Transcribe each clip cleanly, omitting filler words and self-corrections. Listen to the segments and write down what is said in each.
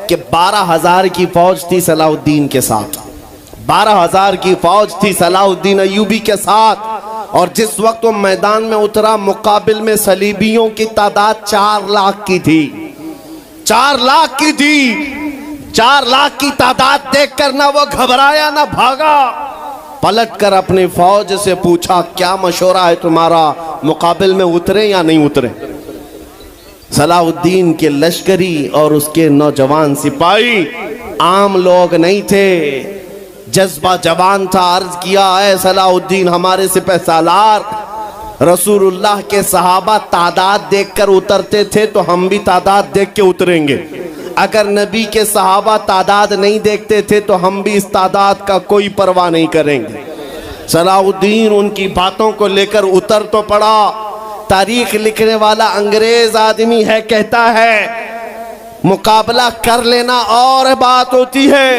کہ 12,000 کی فوج تھی صلاح الدین کے ساتھ، 12,000 کی فوج تھی صلاح الدین ایوبی کے ساتھ، اور جس وقت وہ میدان میں اترا مقابل میں صلیبیوں کی تعداد 4 لاکھ کی تھی، 4 لاکھ کی تھی۔ 4 لاکھ کی تعداد دیکھ کر نہ وہ گھبرایا نہ بھاگا، پلٹ کر اپنی فوج سے پوچھا کیا مشورہ ہے تمہارا، مقابل میں اترے یا نہیں اترے؟ صلاح الدین کے لشکری اور اس کے نوجوان سپاہی عام لوگ نہیں تھے، جذبہ جوان تھا۔ عرض کیا اے صلاح الدین ہمارے سپہ سالار، رسول اللہ کے صحابہ تعداد دیکھ کر اترتے تھے تو ہم بھی تعداد دیکھ کے اتریں گے، اگر نبی کے صحابہ تعداد نہیں دیکھتے تھے تو ہم بھی اس تعداد کا کوئی پرواہ نہیں کریں گے۔ صلاح الدین ان کی باتوں کو لے کر اتر تو پڑا۔ تاریخ لکھنے والا انگریز آدمی ہے، کہتا ہے مقابلہ کر لینا اور بات ہوتی ہے،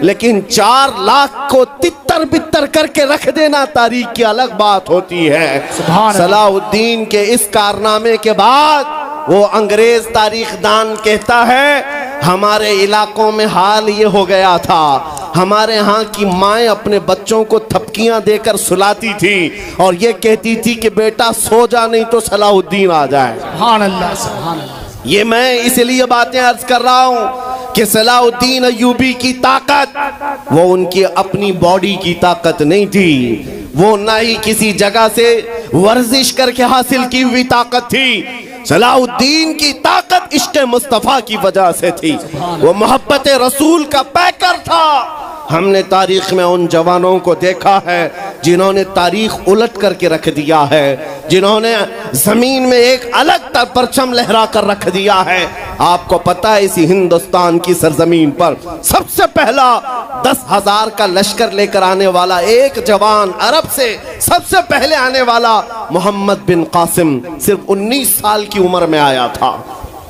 لیکن 4 لاکھ کو تتر بتر کر کے رکھ دینا تاریخ کی الگ بات ہوتی ہے۔ صلاح الدین کے اس کارنامے کے بعد وہ انگریز تاریخ دان کہتا ہے ہمارے علاقوں میں حال یہ ہو گیا تھا، ہمارے ہاں کی مائیں اپنے بچوں کو تھپکیاں دے کر سلاتی تھی اور یہ کہتی تھی کہ بیٹا سو جا نہیں تو صلاح الدین آ جائے۔ سبحان اللہ، سبحان اللہ۔ یہ میں اس لیے باتیں عرض کر رہا ہوں کہ صلاح الدین ایوبی کی طاقت وہ ان کی اپنی باڈی کی طاقت نہیں تھی، وہ نہ ہی کسی جگہ سے ورزش کر کے حاصل کی ہوئی طاقت تھی۔ صلاح الدین کی طاقت عشق مصطفیٰ کی وجہ سے تھی، وہ محبت رسول کا پیکر تھا۔ ہم نے تاریخ میں ان جوانوں کو دیکھا ہے جنہوں نے تاریخ الٹ کر کے رکھ دیا ہے، جنہوں نے زمین میں ایک الگ پرچم لہرا کر رکھ دیا ہے۔ آپ کو پتہ ہے اسی ہندوستان کی سرزمین پر سب سے پہلا 10,000 کا لشکر لے کر آنے والا ایک جوان عرب سے سب سے پہلے آنے والا محمد بن قاسم صرف 19 سال کی عمر میں آیا تھا،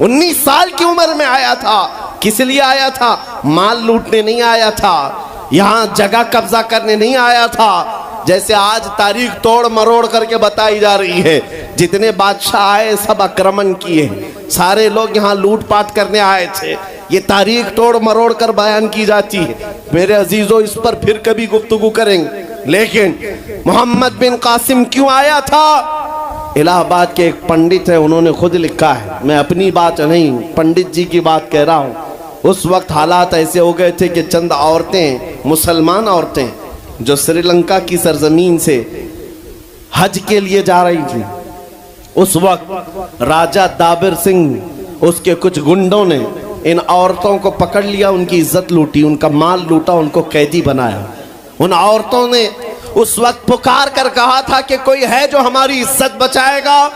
19 سال کی عمر میں آیا تھا۔ کس لیے آیا تھا؟ مال لوٹنے نہیں آیا تھا، یہاں جگہ قبضہ کرنے نہیں آیا تھا، جیسے آج تاریخ توڑ مروڑ کر کے بتائی جا رہی ہے۔ جتنے بادشاہ آئے سب اکرمن کیے، سارے لوگ یہاں لوٹ پاٹ کرنے آئے تھے، یہ تاریخ توڑ مروڑ کر بیان کی جاتی ہے۔ میرے عزیزوں اس پر پھر کبھی گفتگو کریں گے، لیکن محمد بن قاسم کیوں آیا تھا؟ الہ آباد کے ایک پنڈت ہے، انہوں نے خود لکھا ہے، میں اپنی بات نہیں پنڈت جی کی بات کہہ رہا ہوں۔ اس وقت حالات ایسے ہو گئے تھے کہ چند عورتیں، مسلمان عورتیں جو سری لنکا کی سرزمین سے حج کے لیے جا رہی تھیں، اس وقت راجہ دابر سنگھ اس کے کچھ گنڈوں نے ان عورتوں کو پکڑ لیا، ان کی عزت لوٹی، ان کا مال لوٹا، ان کو قیدی بنایا۔ ان عورتوں نے اس وقت پکار کر کہا تھا کہ کوئی ہے جو ہماری عزت بچائے گا۔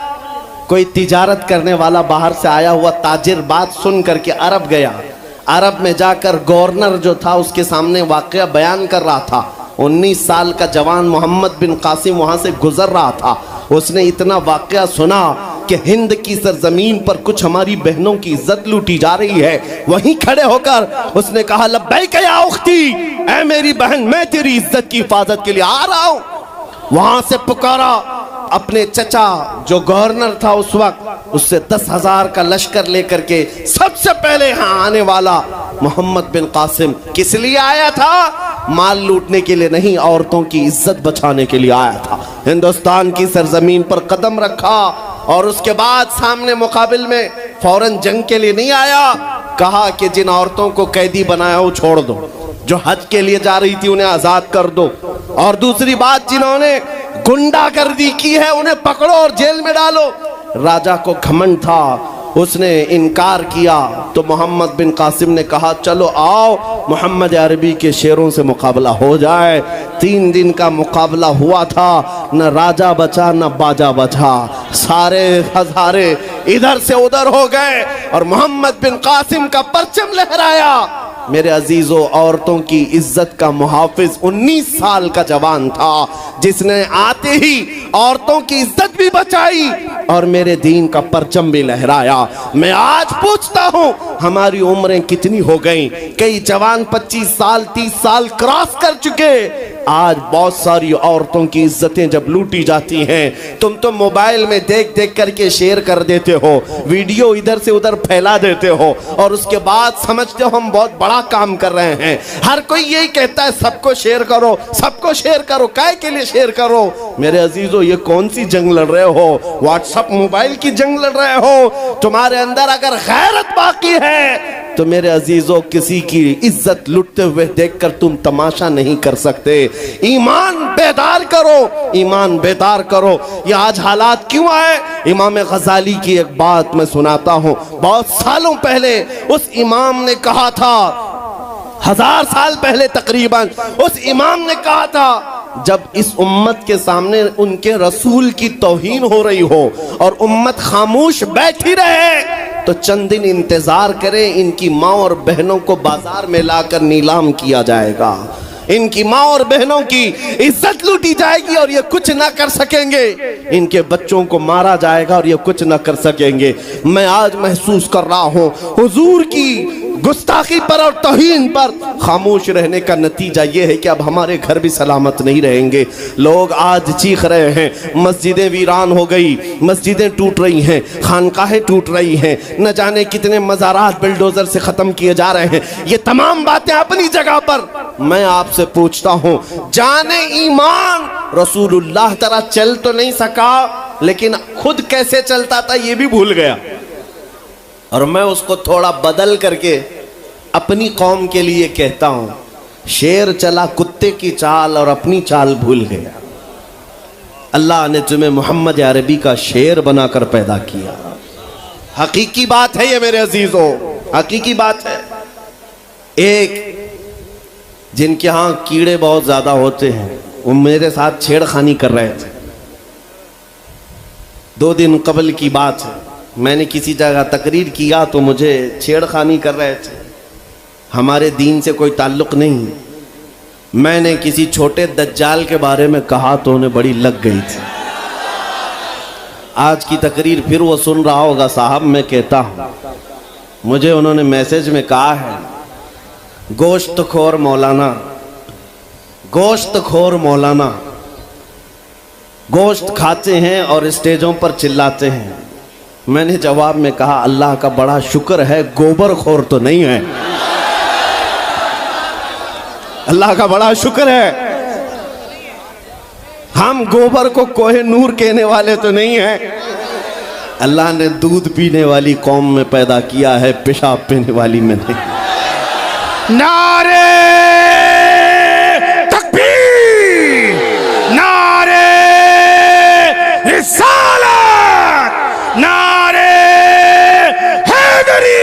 کوئی تجارت کرنے والا باہر سے آیا ہوا تاجر بات سن کر کے عرب گیا، عرب میں جا کر گورنر جو تھا اس کے سامنے واقعہ بیان کر رہا تھا۔ 19 سال کا جوان محمد بن قاسم وہاں سے گزر رہا تھا، اس نے اتنا واقعہ سنا کہ ہند کی سرزمین پر کچھ ہماری بہنوں کی عزت لوٹی جا رہی ہے۔ وہیں کھڑے ہو کر اس نے کہا لبیک یا اختی، اے میری بہن میں تیری عزت کی حفاظت کے لیے آ رہا ہوں۔ وہاں سے پکارا اپنے چچا جو گورنر تھا اس وقت، اس سے 10,000 کا لشکر لے کر کے سب سے پہلے یہاں آنے والا محمد بن قاسم کس لیے آیا تھا؟ مال لوٹنے کے لیے نہیں، عورتوں کی عزت بچانے کے لیے آیا تھا۔ ہندوستان کی سرزمین پر قدم رکھا اور اس کے بعد سامنے مقابل میں فوراً جنگ کے لیے نہیں آیا، کہا کہ جن عورتوں کو قیدی بنایا وہ چھوڑ دو، جو حج کے لیے جا رہی تھی انہیں آزاد کر دو، اور دوسری بات جنہوں نے گنڈا گردی کی ہے انہیں پکڑو اور جیل میں ڈالو۔ راجہ کو گھمنڈ تھا، اس نے انکار کیا تو محمد بن قاسم نے کہا چلو آؤ محمد عربی کے شیروں سے مقابلہ ہو جائے۔ 3 دن کا مقابلہ ہوا تھا، نہ راجہ بچا نہ باجا بچا، سارے ہزارے ادھر سے ادھر ہو گئے اور محمد بن قاسم کا پرچم لہرایا۔ میرے عزیزو، عورتوں کی عزت کا محافظ 19 سال کا جوان تھا جس نے آتے ہی عورتوں کی عزت بھی بچائی اور میرے دین کا پرچم بھی لہرایا۔ میں آج پوچھتا ہوں ہماری عمریں کتنی ہو گئیں، کئی جوان 25 سال 30 سال کراس کر چکے، آج بہت ساری عورتوں کی عزتیں جب لوٹی جاتی ہیں، تم تو موبائل میں دیکھ دیکھ کر کے شیئر کر دیتے ہو، ویڈیو ادھر سے ادھر پھیلا دیتے ہو، اور اس کے بعد سمجھتے ہو ہم بہت بڑا کام کر رہے ہیں۔ ہر کوئی یہی کہتا ہے سب کو شیئر کرو، سب کو شیئر کرو، کائے کے لیے شیئر کرو؟ میرے عزیزو، یہ کون سی جنگ لڑ رہے ہو؟ واٹس اپ موبائل کی جنگ لڑ رہے ہو؟ تمہارے اندر اگر غیرت باقی ہے تو میرے عزیزو کسی کی عزت لٹتے ہوئے دیکھ کر تم تماشا نہیں کر سکتے۔ ایمان بیدار کرو، ایمان بیدار کرو۔ یہ آج حالات کیوں آئے؟ امام غزالی کی ایک بات میں سناتا ہوں۔ بہت سالوں پہلے اس امام نے کہا تھا، 1000 سال پہلے تقریباً اس امام نے کہا تھا، جب اس امت کے سامنے ان کے رسول کی توہین ہو رہی ہو اور امت خاموش بیٹھی رہے تو چند دن انتظار کریں، ان کی ماں اور بہنوں کو بازار میں لا کر نیلام کیا جائے گا، ان کی ماں اور بہنوں کی عزت لوٹی جائے گی اور یہ کچھ نہ کر سکیں گے، ان کے بچوں کو مارا جائے گا اور یہ کچھ نہ کر سکیں گے۔ میں آج محسوس کر رہا ہوں حضور کی گستاخی پر اور توہین پر خاموش رہنے کا نتیجہ یہ ہے کہ اب ہمارے گھر بھی سلامت نہیں رہیں گے۔ لوگ آج چیخ رہے ہیں، مسجدیں ویران ہو گئی، مسجدیں ٹوٹ رہی ہیں، خانقاہیں ٹوٹ رہی ہیں، نہ جانے کتنے مزارات بلڈوزر سے ختم کیے جا رہے ہیں۔ یہ تمام باتیں اپنی جگہ پر، میں آپ سے پوچھتا ہوں، جانے ایمان رسول اللہ طرح چل تو نہیں سکا، لیکن خود کیسے چلتا تھا یہ بھی بھول گیا، اور میں اس کو تھوڑا بدل کر کے اپنی قوم کے لیے کہتا ہوں، شیر چلا کتے کی چال اور اپنی چال بھول گیا۔ اللہ نے تمہیں محمد عربی کا شیر بنا کر پیدا کیا۔ حقیقی بات ہے یہ میرے عزیزو، حقیقی بات ہے۔ ایک جن کے ہاں کیڑے بہت زیادہ ہوتے ہیں، وہ میرے ساتھ چھیڑ خانی کر رہے تھے۔ 2 دن قبل کی بات ہے، میں نے کسی جگہ تقریر کیا تو مجھے چھیڑ خانی کر رہے تھے۔ ہمارے دین سے کوئی تعلق نہیں۔ میں نے کسی چھوٹے دجال کے بارے میں کہا تو انہیں بڑی لگ گئی تھی۔ آج کی تقریر پھر وہ سن رہا ہوگا، صاحب میں کہتا ہوں، مجھے انہوں نے میسج میں کہا ہے، گوشت خور مولانا، گوشت خور مولانا، گوشت کھاتے ہیں اور اسٹیجوں پر چلاتے ہیں۔ میں نے جواب میں کہا، اللہ کا بڑا شکر ہے گوبر خور تو نہیں ہے، اللہ کا بڑا شکر ہے ہم گوبر کو کوہ نور کہنے والے تو نہیں ہیں۔ اللہ نے دودھ پینے والی قوم میں پیدا کیا ہے، پیشاب پینے والی میں نہیں۔ نعرے تکبیر، نعرے رسالت، نعرے حیدری۔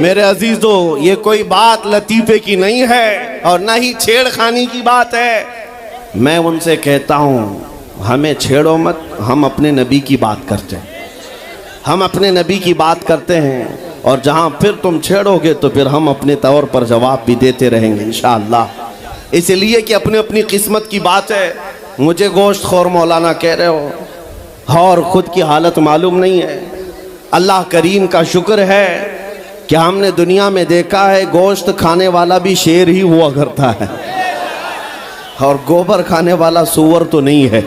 میرے عزیزو، یہ کوئی بات لطیفے کی نہیں ہے اور نہ ہی چھیڑ خانی کی بات ہے۔ میں ان سے کہتا ہوں، ہمیں چھیڑو مت، ہم اپنے نبی کی بات کرتے ہیں، ہم اپنے نبی کی بات کرتے ہیں، اور جہاں پھر تم چھیڑو گے تو پھر ہم اپنے طور پر جواب بھی دیتے رہیں گے انشاءاللہ۔ اس لیے کہ اپنی اپنی قسمت کی بات ہے۔ مجھے گوشت خور مولانا کہہ رہے ہو اور خود کی حالت معلوم نہیں ہے۔ اللہ کریم کا شکر ہے کہ ہم نے دنیا میں دیکھا ہے گوشت کھانے والا بھی شیر ہی ہوا کرتا ہے اور گوبر کھانے والا سور تو نہیں ہے۔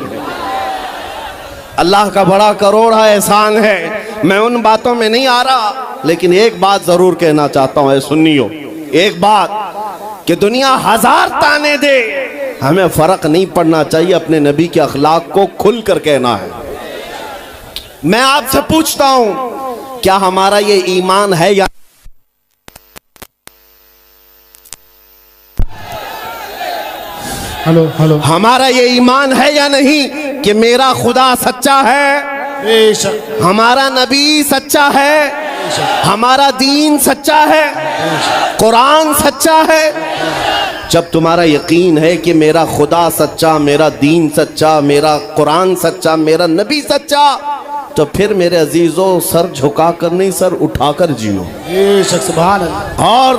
اللہ کا بڑا کروڑا احسان ہے۔ میں ان باتوں میں نہیں آ رہا، لیکن ایک بات ضرور کہنا چاہتا ہوں اے سنیو، ایک بات کہ دنیا 1000 تانے دے، ہمیں فرق نہیں پڑنا چاہیے، اپنے نبی کے اخلاق کو کھل کر کہنا ہے۔ میں آپ سے پوچھتا ہوں، کیا ہمارا یہ ایمان ہے یا ہمارا یہ ایمان ہے یا نہیں کہ میرا خدا سچا ہے، بے شک ہمارا نبی سچا ہے، ہمارا دین سچا ہے، قرآن سچا ہے؟ جب تمہارا یقین ہے کہ میرا خدا سچا، میرا دین سچا، میرا قرآن سچا، میرا نبی سچا، تو پھر میرے عزیزو سر جھکا کر نہیں، سر اٹھا کر جیو۔ بے شک سبحان اللہ۔ اور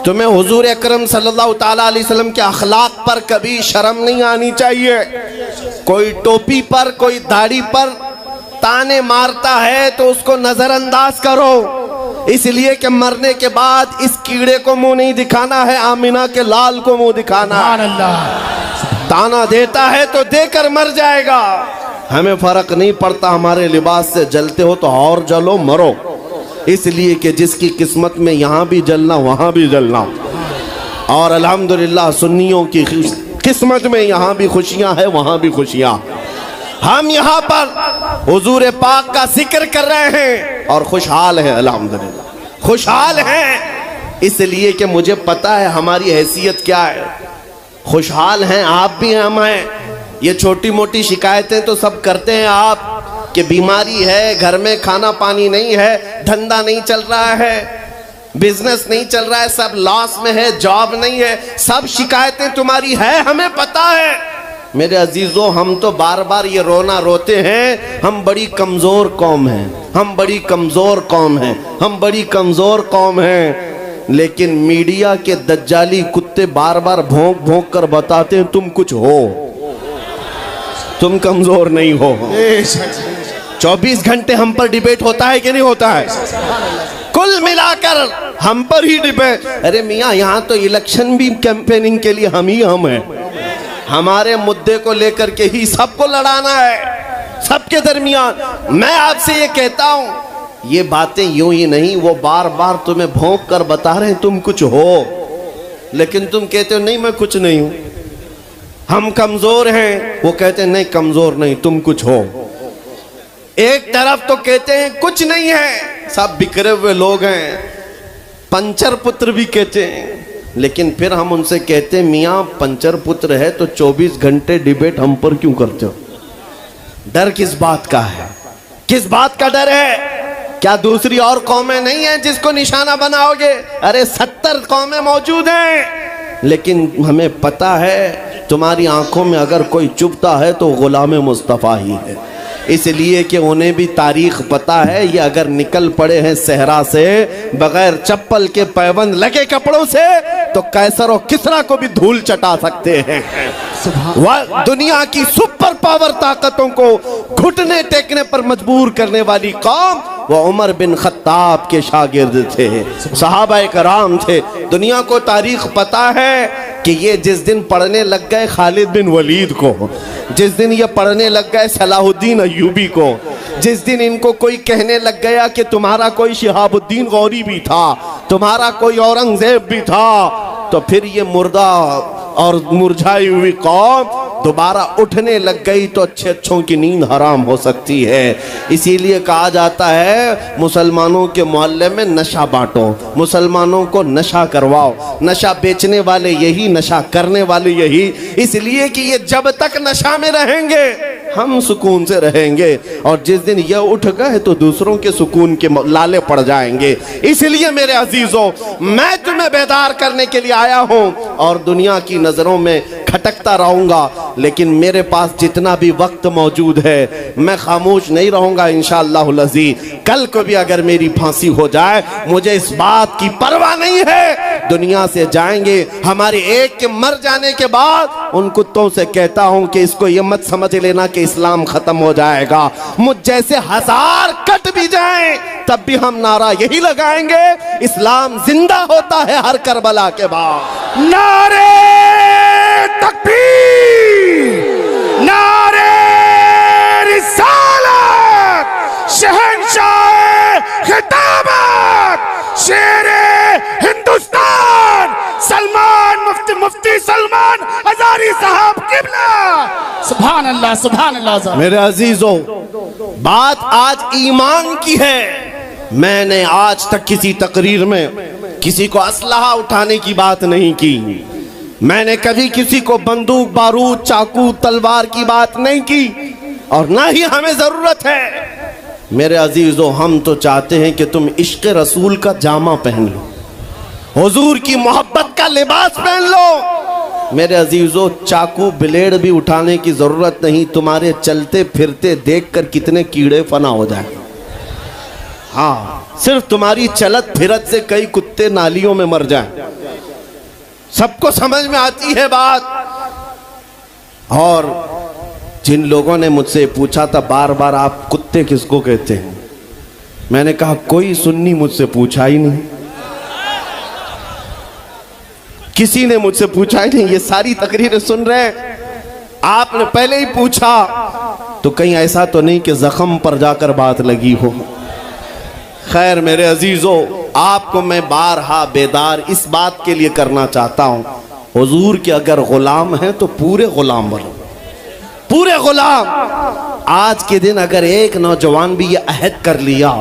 تمہیں حضور اکرم صلی اللہ تعالیٰ علیہ وسلم کے اخلاق پر کبھی شرم نہیں آنی چاہیے۔ کوئی ٹوپی پر، کوئی داڑھی پر تانے مارتا ہے تو اس کو نظر انداز کرو، اس لیے کہ مرنے کے بعد اس کیڑے کو منہ نہیں دکھانا ہے، آمینہ کے لال کو منہ دکھانا ہے۔ سبحان اللہ، تانا دیتا ہے تو دے کر مر جائے گا، ہمیں فرق نہیں پڑتا، ہمارے لباس سے جلتے ہو تو اور جلو مرو، اس لیے کہ جس کی قسمت میں یہاں بھی جلنا وہاں بھی جلنا۔ اور الحمدللہ سنیوں کی قسمت میں یہاں بھی خوشیاں ہیں وہاں بھی خوشیاں۔ ہم یہاں پر حضور پاک کا ذکر کر رہے ہیں اور خوشحال ہیں، الحمدللہ خوشحال ہیں، اس لیے کہ مجھے پتا ہے ہماری حیثیت کیا ہے۔ خوشحال ہیں آپ بھی، ہم ہیں۔ یہ چھوٹی موٹی شکایتیں تو سب کرتے ہیں آپ کہ بیماری ہے، گھر میں کھانا پانی نہیں ہے، دھندا نہیں چل رہا ہے، بزنس نہیں چل رہا ہے، سب لاس میں ہے، جاب نہیں ہے، سب شکایتیں تمہاری ہے، ہمیں پتا ہے۔ میرے عزیزو، ہم تو بار بار یہ رونا روتے ہیں، ہم بڑی کمزور قوم ہیں، ہم بڑی کمزور قوم ہیں، ہم بڑی کمزور قوم ہیں، لیکن میڈیا کے دجالی کتے بار بار بھونک بھونک کر بتاتے ہیں تم کچھ ہو، تم کمزور نہیں ہو۔ 24 گھنٹے ہم پر ڈیبیٹ ہوتا ہے کہ نہیں ہوتا ہے؟ کل ملا کر ہم پر ہی ڈیبیٹ۔ ارے میاں، یہاں تو الیکشن بھی کیمپیننگ کے لیے ہم ہیں، ہمارے مدعے کو لے کر کے ہی سب کو لڑانا ہے، سب کے درمیان۔ میں آپ سے یہ کہتا ہوں، یہ باتیں یوں ہی نہیں، وہ بار بار تمہیں بھونک کر بتا رہے ہیں تم کچھ ہو، لیکن تم کہتے ہو نہیں میں کچھ نہیں ہوں، ہم کمزور ہیں، وہ کہتے ہیں نہیں کمزور نہیں تم کچھ ہو۔ ایک طرف تو کہتے ہیں کچھ نہیں ہے، سب بکھرے ہوئے لوگ ہیں، پنچر پتر بھی کہتے ہیں، لیکن پھر ہم ان سے کہتے ہیں میاں پنچر پتر ہے تو 24 گھنٹے ڈیبیٹ ہم پر کیوں کرتے ہو؟ ڈر کس بات کا ہے؟ کس بات کا ڈر ہے؟ کیا دوسری اور قومیں نہیں ہیں جس کو نشانہ بناؤ گے؟ ارے 70 قومیں موجود ہیں، لیکن ہمیں پتا ہے تمہاری آنکھوں میں اگر کوئی چبھتا ہے تو غلام مصطفیٰ ہی ہے، اس لیے کہ انہیں بھی تاریخ پتا ہے، یہ اگر نکل پڑے ہیں صحرا سے بغیر چپل کے پیوند لگے کپڑوں سے تو قیصر و کسریٰ کو بھی دھول چٹا سکتے ہیں۔ دنیا کی سپر پاور طاقتوں کو گھٹنے ٹیکنے پر مجبور کرنے والی قوم وہ عمر بن خطاب کے شاگرد تھے، صحابہ کرام تھے۔ دنیا کو تاریخ پتا ہے کہ یہ جس دن پڑھنے لگ گئے خالد بن ولید کو، جس دن یہ پڑھنے لگ گئے صلاح الدین ایوبی کو، جس دن ان کو کوئی کہنے لگ گیا کہ تمہارا کوئی شہاب الدین غوری بھی تھا، تمہارا کوئی اورنگزیب بھی تھا، تو پھر یہ مردہ اور مرجھائی ہوئی قوم دوبارہ اٹھنے لگ گئی تو اچھے اچھوں کی نیند حرام ہو سکتی ہے۔ اسی لیے کہا جاتا ہے مسلمانوں کے محلے میں نشہ بانٹو، مسلمانوں کو نشہ کرواؤ، نشہ بیچنے والے یہی، نشہ کرنے والے یہی، اس لیے کہ یہ جب تک نشہ میں رہیں گے ہم سکون سے رہیں گے، اور جس دن یہ اٹھ گئے تو دوسروں کے سکون کے لالے پڑ جائیں گے۔ اس لیے میرے عزیزوں، میں تمہیں بیدار کرنے کے لیے آیا ہوں اور دنیا کی نظروں میں کھٹکتا رہوں گا، لیکن میرے پاس جتنا بھی وقت موجود ہے میں خاموش نہیں رہوں گا انشاءاللہ العزیز۔ کل کو بھی اگر میری پھانسی ہو جائے مجھے اس بات کی پرواہ نہیں ہے، دنیا سے جائیں گے، ہمارے ایک کے مر جانے کے بعد ان کتوں سے کہتا ہوں کہ اس کو یہ مت سمجھ لینا کہ اسلام ختم ہو جائے گا، مجھ جیسے 1000 کٹ بھی جائیں تب بھی ہم نعرہ یہی لگائیں گے، اسلام زندہ ہوتا ہے ہر کربلا کے بعد۔ نعرے تکبیر، نعرے رسالت، شہنشاہ خطابت، شیر ہندوستان سلمان مفتی سلمان ہزاری صاحب قبلہ۔ سبحان اللہ، سبحان اللہ۔ میرے عزیزوں، بات آج ایمان کی ہے۔ میں نے آج تک کسی تقریر میں کسی کو اسلحہ اٹھانے کی بات نہیں کی، میں نے کبھی کسی کو بندوق، بارود، چاقو، تلوار کی بات نہیں کی، اور نہ ہی ہمیں ضرورت ہے۔ میرے عزیزو، ہم تو چاہتے ہیں کہ تم عشق رسول کا جامہ پہن لو، حضور کی محبت کا لباس پہن لو۔ میرے عزیزو، چاقو بلیڈ بھی اٹھانے کی ضرورت نہیں، تمہارے چلتے پھرتے دیکھ کر کتنے کیڑے فنا ہو جائیں۔ ہاں، صرف تمہاری چلت پھرت سے کئی کتے نالیوں میں مر جائیں۔ سب کو سمجھ میں آتی ہے بات۔ اور جن لوگوں نے مجھ سے پوچھا تھا بار بار آپ کتے کس کو کہتے ہیں، میں نے کہا کوئی سنی مجھ سے پوچھا ہی نہیں، کسی نے مجھ سے پوچھا ہی نہیں، یہ ساری تقریریں سن رہے ہیں، آپ نے پہلے ہی پوچھا تو کہیں ایسا تو نہیں کہ زخم پر جا کر بات لگی ہو۔ خیر میرے عزیزو، آپ کو میں بارہا بیدار اس بات کے لیے کرنا چاہتا ہوں، حضور کے اگر غلام ہیں تو پورے غلام بنو، پورے غلام۔ آج کے دن اگر ایک نوجوان بھی یہ عہد کر لیا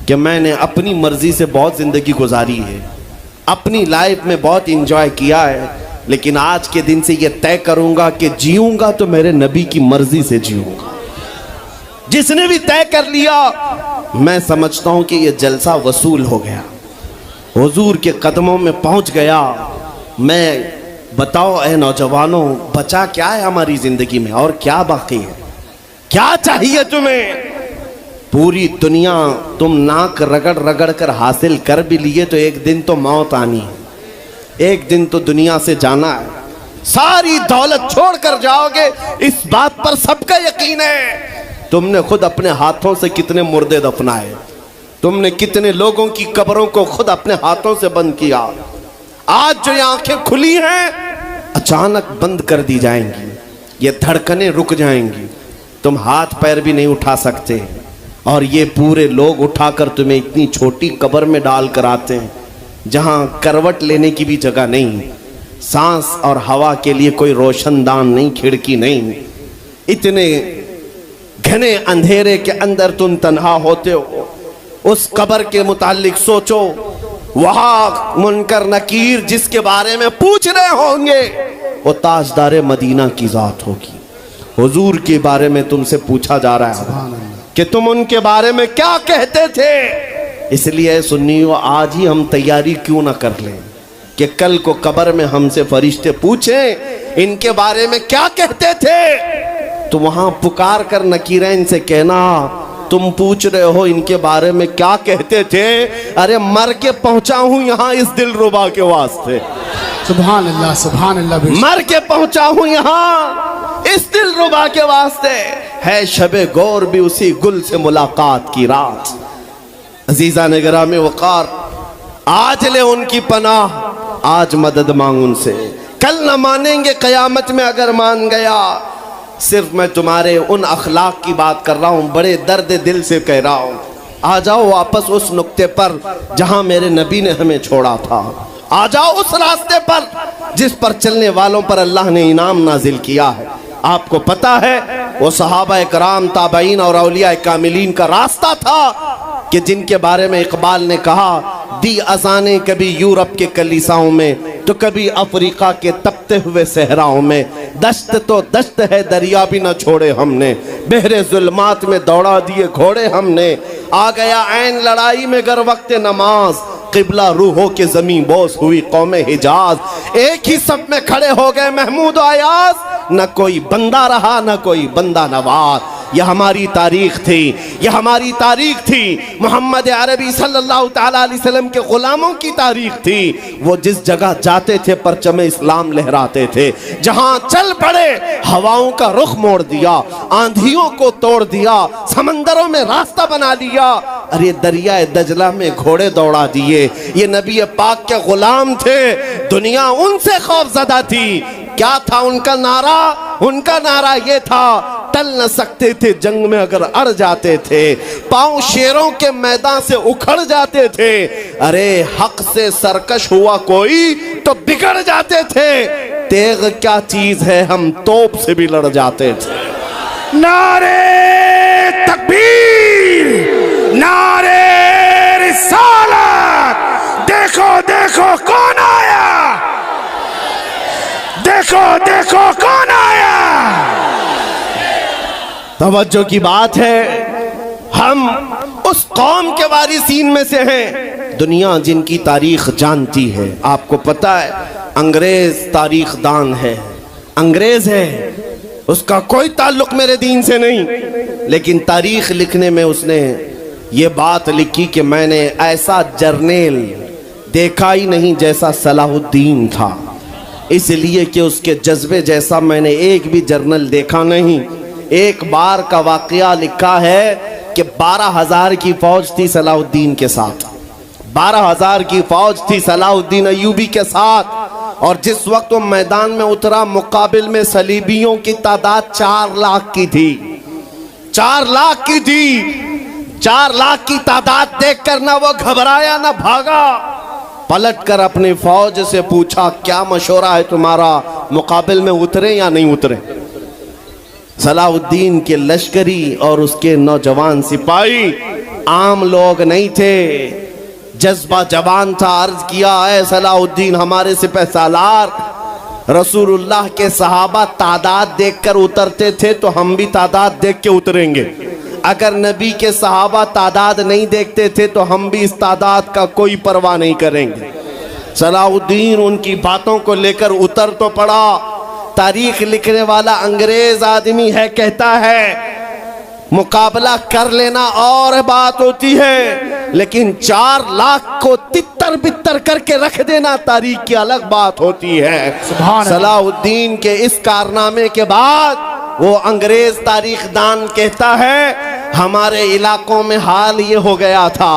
کہ میں نے اپنی مرضی سے بہت زندگی گزاری ہے، اپنی لائف میں بہت انجوائے کیا ہے، لیکن آج کے دن سے یہ طے کروں گا کہ جیوں گا تو میرے نبی کی مرضی سے جیوں گا، جس نے بھی طے کر لیا، میں سمجھتا ہوں کہ یہ جلسہ وصول ہو گیا، حضور کے قدموں میں پہنچ گیا۔ میں بتاؤ اے نوجوانوں، بچا کیا ہے ہماری زندگی میں اور کیا باقی ہے؟ کیا چاہیے تمہیں؟ پوری دنیا تم ناک رگڑ رگڑ کر حاصل کر بھی لیے تو ایک دن تو موت آنی ہے، ایک دن تو دنیا سے جانا ہے، ساری دولت چھوڑ کر جاؤ گے، اس بات پر سب کا یقین ہے۔ تم نے خود اپنے ہاتھوں سے کتنے مردے دفنائے، تم نے کتنے لوگوں کی قبروں کو خود اپنے ہاتھوں سے بند کیا۔ آج جو یہ آنکھیں کھلی ہیں اچانک بند کر دی جائیں گی، یہ دھڑکنیں رک جائیں گی، تم ہاتھ پیر بھی نہیں اٹھا سکتے، اور یہ پورے لوگ اٹھا کر تمہیں اتنی چھوٹی قبر میں ڈال کر آتے ہیں جہاں کروٹ لینے کی بھی جگہ نہیں، سانس اور ہوا کے لیے کوئی روشن دان نہیں، کھڑکی نہیں، اتنے گھنے اندھیرے کے اندر تم تنہا ہوتے ہو۔ اس قبر کے متعلق سوچو، وہاں منکر نکیر جس کے بارے میں پوچھ رہے ہوں گے وہ تاجدار مدینہ کی ذات ہوگی، حضور کے بارے میں تم سے پوچھا جا رہا ہے کہ تم ان کے بارے میں کیا کہتے تھے۔ اس لیے سنیو، آج ہی ہم تیاری کیوں نہ کر لیں کہ کل کو قبر میں ہم سے فرشتے پوچھیں ان کے بارے میں کیا کہتے تھے، تو وہاں پکار کر نکیرین سے کہنا تم پوچھ رہے ہو ان کے بارے میں کیا کہتے تھے، ارے مر کے پہنچا ہوں یہاں اس دل ربا کے واسطے، سبحان اللہ سبحان اللہ، مر کے پہنچا ہوں یہاں اس دل ربا کے واسطے، ہے شب گور بھی اسی گل سے ملاقات کی رات۔ عزیزان گرامی وقار، آج لے ان کی پناہ، آج مدد مانگ ان سے، کل نہ مانیں گے قیامت میں اگر مان گیا۔ صرف میں تمہارے ان اخلاق کی بات کر رہا ہوں، بڑے درد دل سے کہہ رہا ہوں، آ جاؤ واپس اس نقطے پر جہاں میرے نبی نے ہمیں چھوڑا تھا، آ جاؤ اس راستے پر جس پر چلنے والوں پر اللہ نے انعام نازل کیا ہے۔ آپ کو پتا ہے وہ صحابہ کرام، تابعین اور اولیاء کاملین کا راستہ تھا کہ جن کے بارے میں اقبال نے کہا، دی اذانیں کبھی یورپ کے کلیساؤں میں تو کبھی افریقہ کے تپتے ہوئے صحراؤں میں، دشت تو دشت ہے دریا بھی نہ چھوڑے ہم نے، بحر ظلمات میں دوڑا دیے گھوڑے ہم نے، آ گیا عین لڑائی میں گر وقت نماز، قبلہ روحوں کے زمین بوس ہوئی قوم حجاز، ایک ہی صف میں کھڑے ہو گئے محمود و ایاز، نہ کوئی بندہ رہا نہ کوئی بندہ نواز۔ یہ ہماری تاریخ تھی، یہ ہماری تاریخ تھی، محمد عربی صلی اللہ تعالیٰ علیہ وسلم کے غلاموں کی تاریخ تھی۔ وہ جس جگہ جاتے تھے پرچم اسلام لہراتے تھے، جہاں چل پڑے ہواؤں کا رخ موڑ دیا، آندھیوں کو توڑ دیا، سمندروں میں راستہ بنا لیا، ارے دریائے دجلہ میں گھوڑے دوڑا دیے۔ یہ نبی پاک کے غلام تھے، دنیا ان سے خوف زدہ تھی۔ کیا تھا ان کا نعرہ؟ ان کا نعرہ یہ تھا، ٹل نہ سکتے تھے جنگ میں اگر اڑ جاتے تھے، پاؤں شیروں کے میدان سے اکھڑ جاتے تھے، ارے حق سے سرکش ہوا کوئی تو بگڑ جاتے تھے، تیغ کیا چیز ہے ہم توپ سے بھی لڑ جاتے تھے۔ نعرے تکبیر، نعرے رسالت، دیکھو دیکھو کون آیا، دیکھو دیکھو کون آیا۔ توجہ کی بات ہے، ہم اس قوم کے وارثین میں سے ہیں، دنیا جن کی تاریخ جانتی ہے۔ آپ کو پتا ہے انگریز تاریخ دان ہے، انگریز ہے، اس کا کوئی تعلق میرے دین سے نہیں، لیکن تاریخ لکھنے میں اس نے یہ بات لکھی کہ میں نے ایسا جرنیل دیکھا ہی نہیں جیسا صلاح الدین تھا، اس لیے کہ اس کے جذبے جیسا میں نے ایک بھی جرنل دیکھا نہیں۔ ایک بار کا واقعہ لکھا ہے کہ 12,000 کی فوج تھی صلاح الدین کے ساتھ، 12,000 کی فوج تھی صلاح الدین ایوبی کے ساتھ، اور جس وقت وہ میدان میں اترا مقابل میں صلیبیوں کی تعداد 4 لاکھ کی تھی، 4 لاکھ کی تھی۔ 4 لاکھ کی تعداد دیکھ کر نہ وہ گھبرایا نہ بھاگا، پلٹ کر اپنی فوج سے پوچھا کیا مشورہ ہے تمہارا، مقابل میں اترے یا نہیں اترے؟ صلاح الدین کے لشکری اور اس کے نوجوان سپاہی عام لوگ نہیں تھے، جذبہ جوان تھا۔ عرض کیا اے صلاح الدین ہمارے سپہ سالار، رسول اللہ کے صحابہ تعداد دیکھ کر اترتے تھے تو ہم بھی تعداد دیکھ کے اتریں گے، اگر نبی کے صحابہ تعداد نہیں دیکھتے تھے تو ہم بھی اس تعداد کا کوئی پرواہ نہیں کریں گے۔ صلاح الدین ان کی باتوں کو لے کر اتر تو پڑا۔ تاریخ لکھنے والا انگریز آدمی ہے، کہتا ہے مقابلہ کر لینا اور بات ہوتی ہے، لیکن 4 لاکھ کو تتر بتر کر کے رکھ دینا تاریخ کی الگ بات ہوتی ہے۔ صلاح الدین کے اس کارنامے کے بعد وہ انگریز تاریخ دان کہتا ہے ہمارے علاقوں میں حال یہ ہو گیا تھا،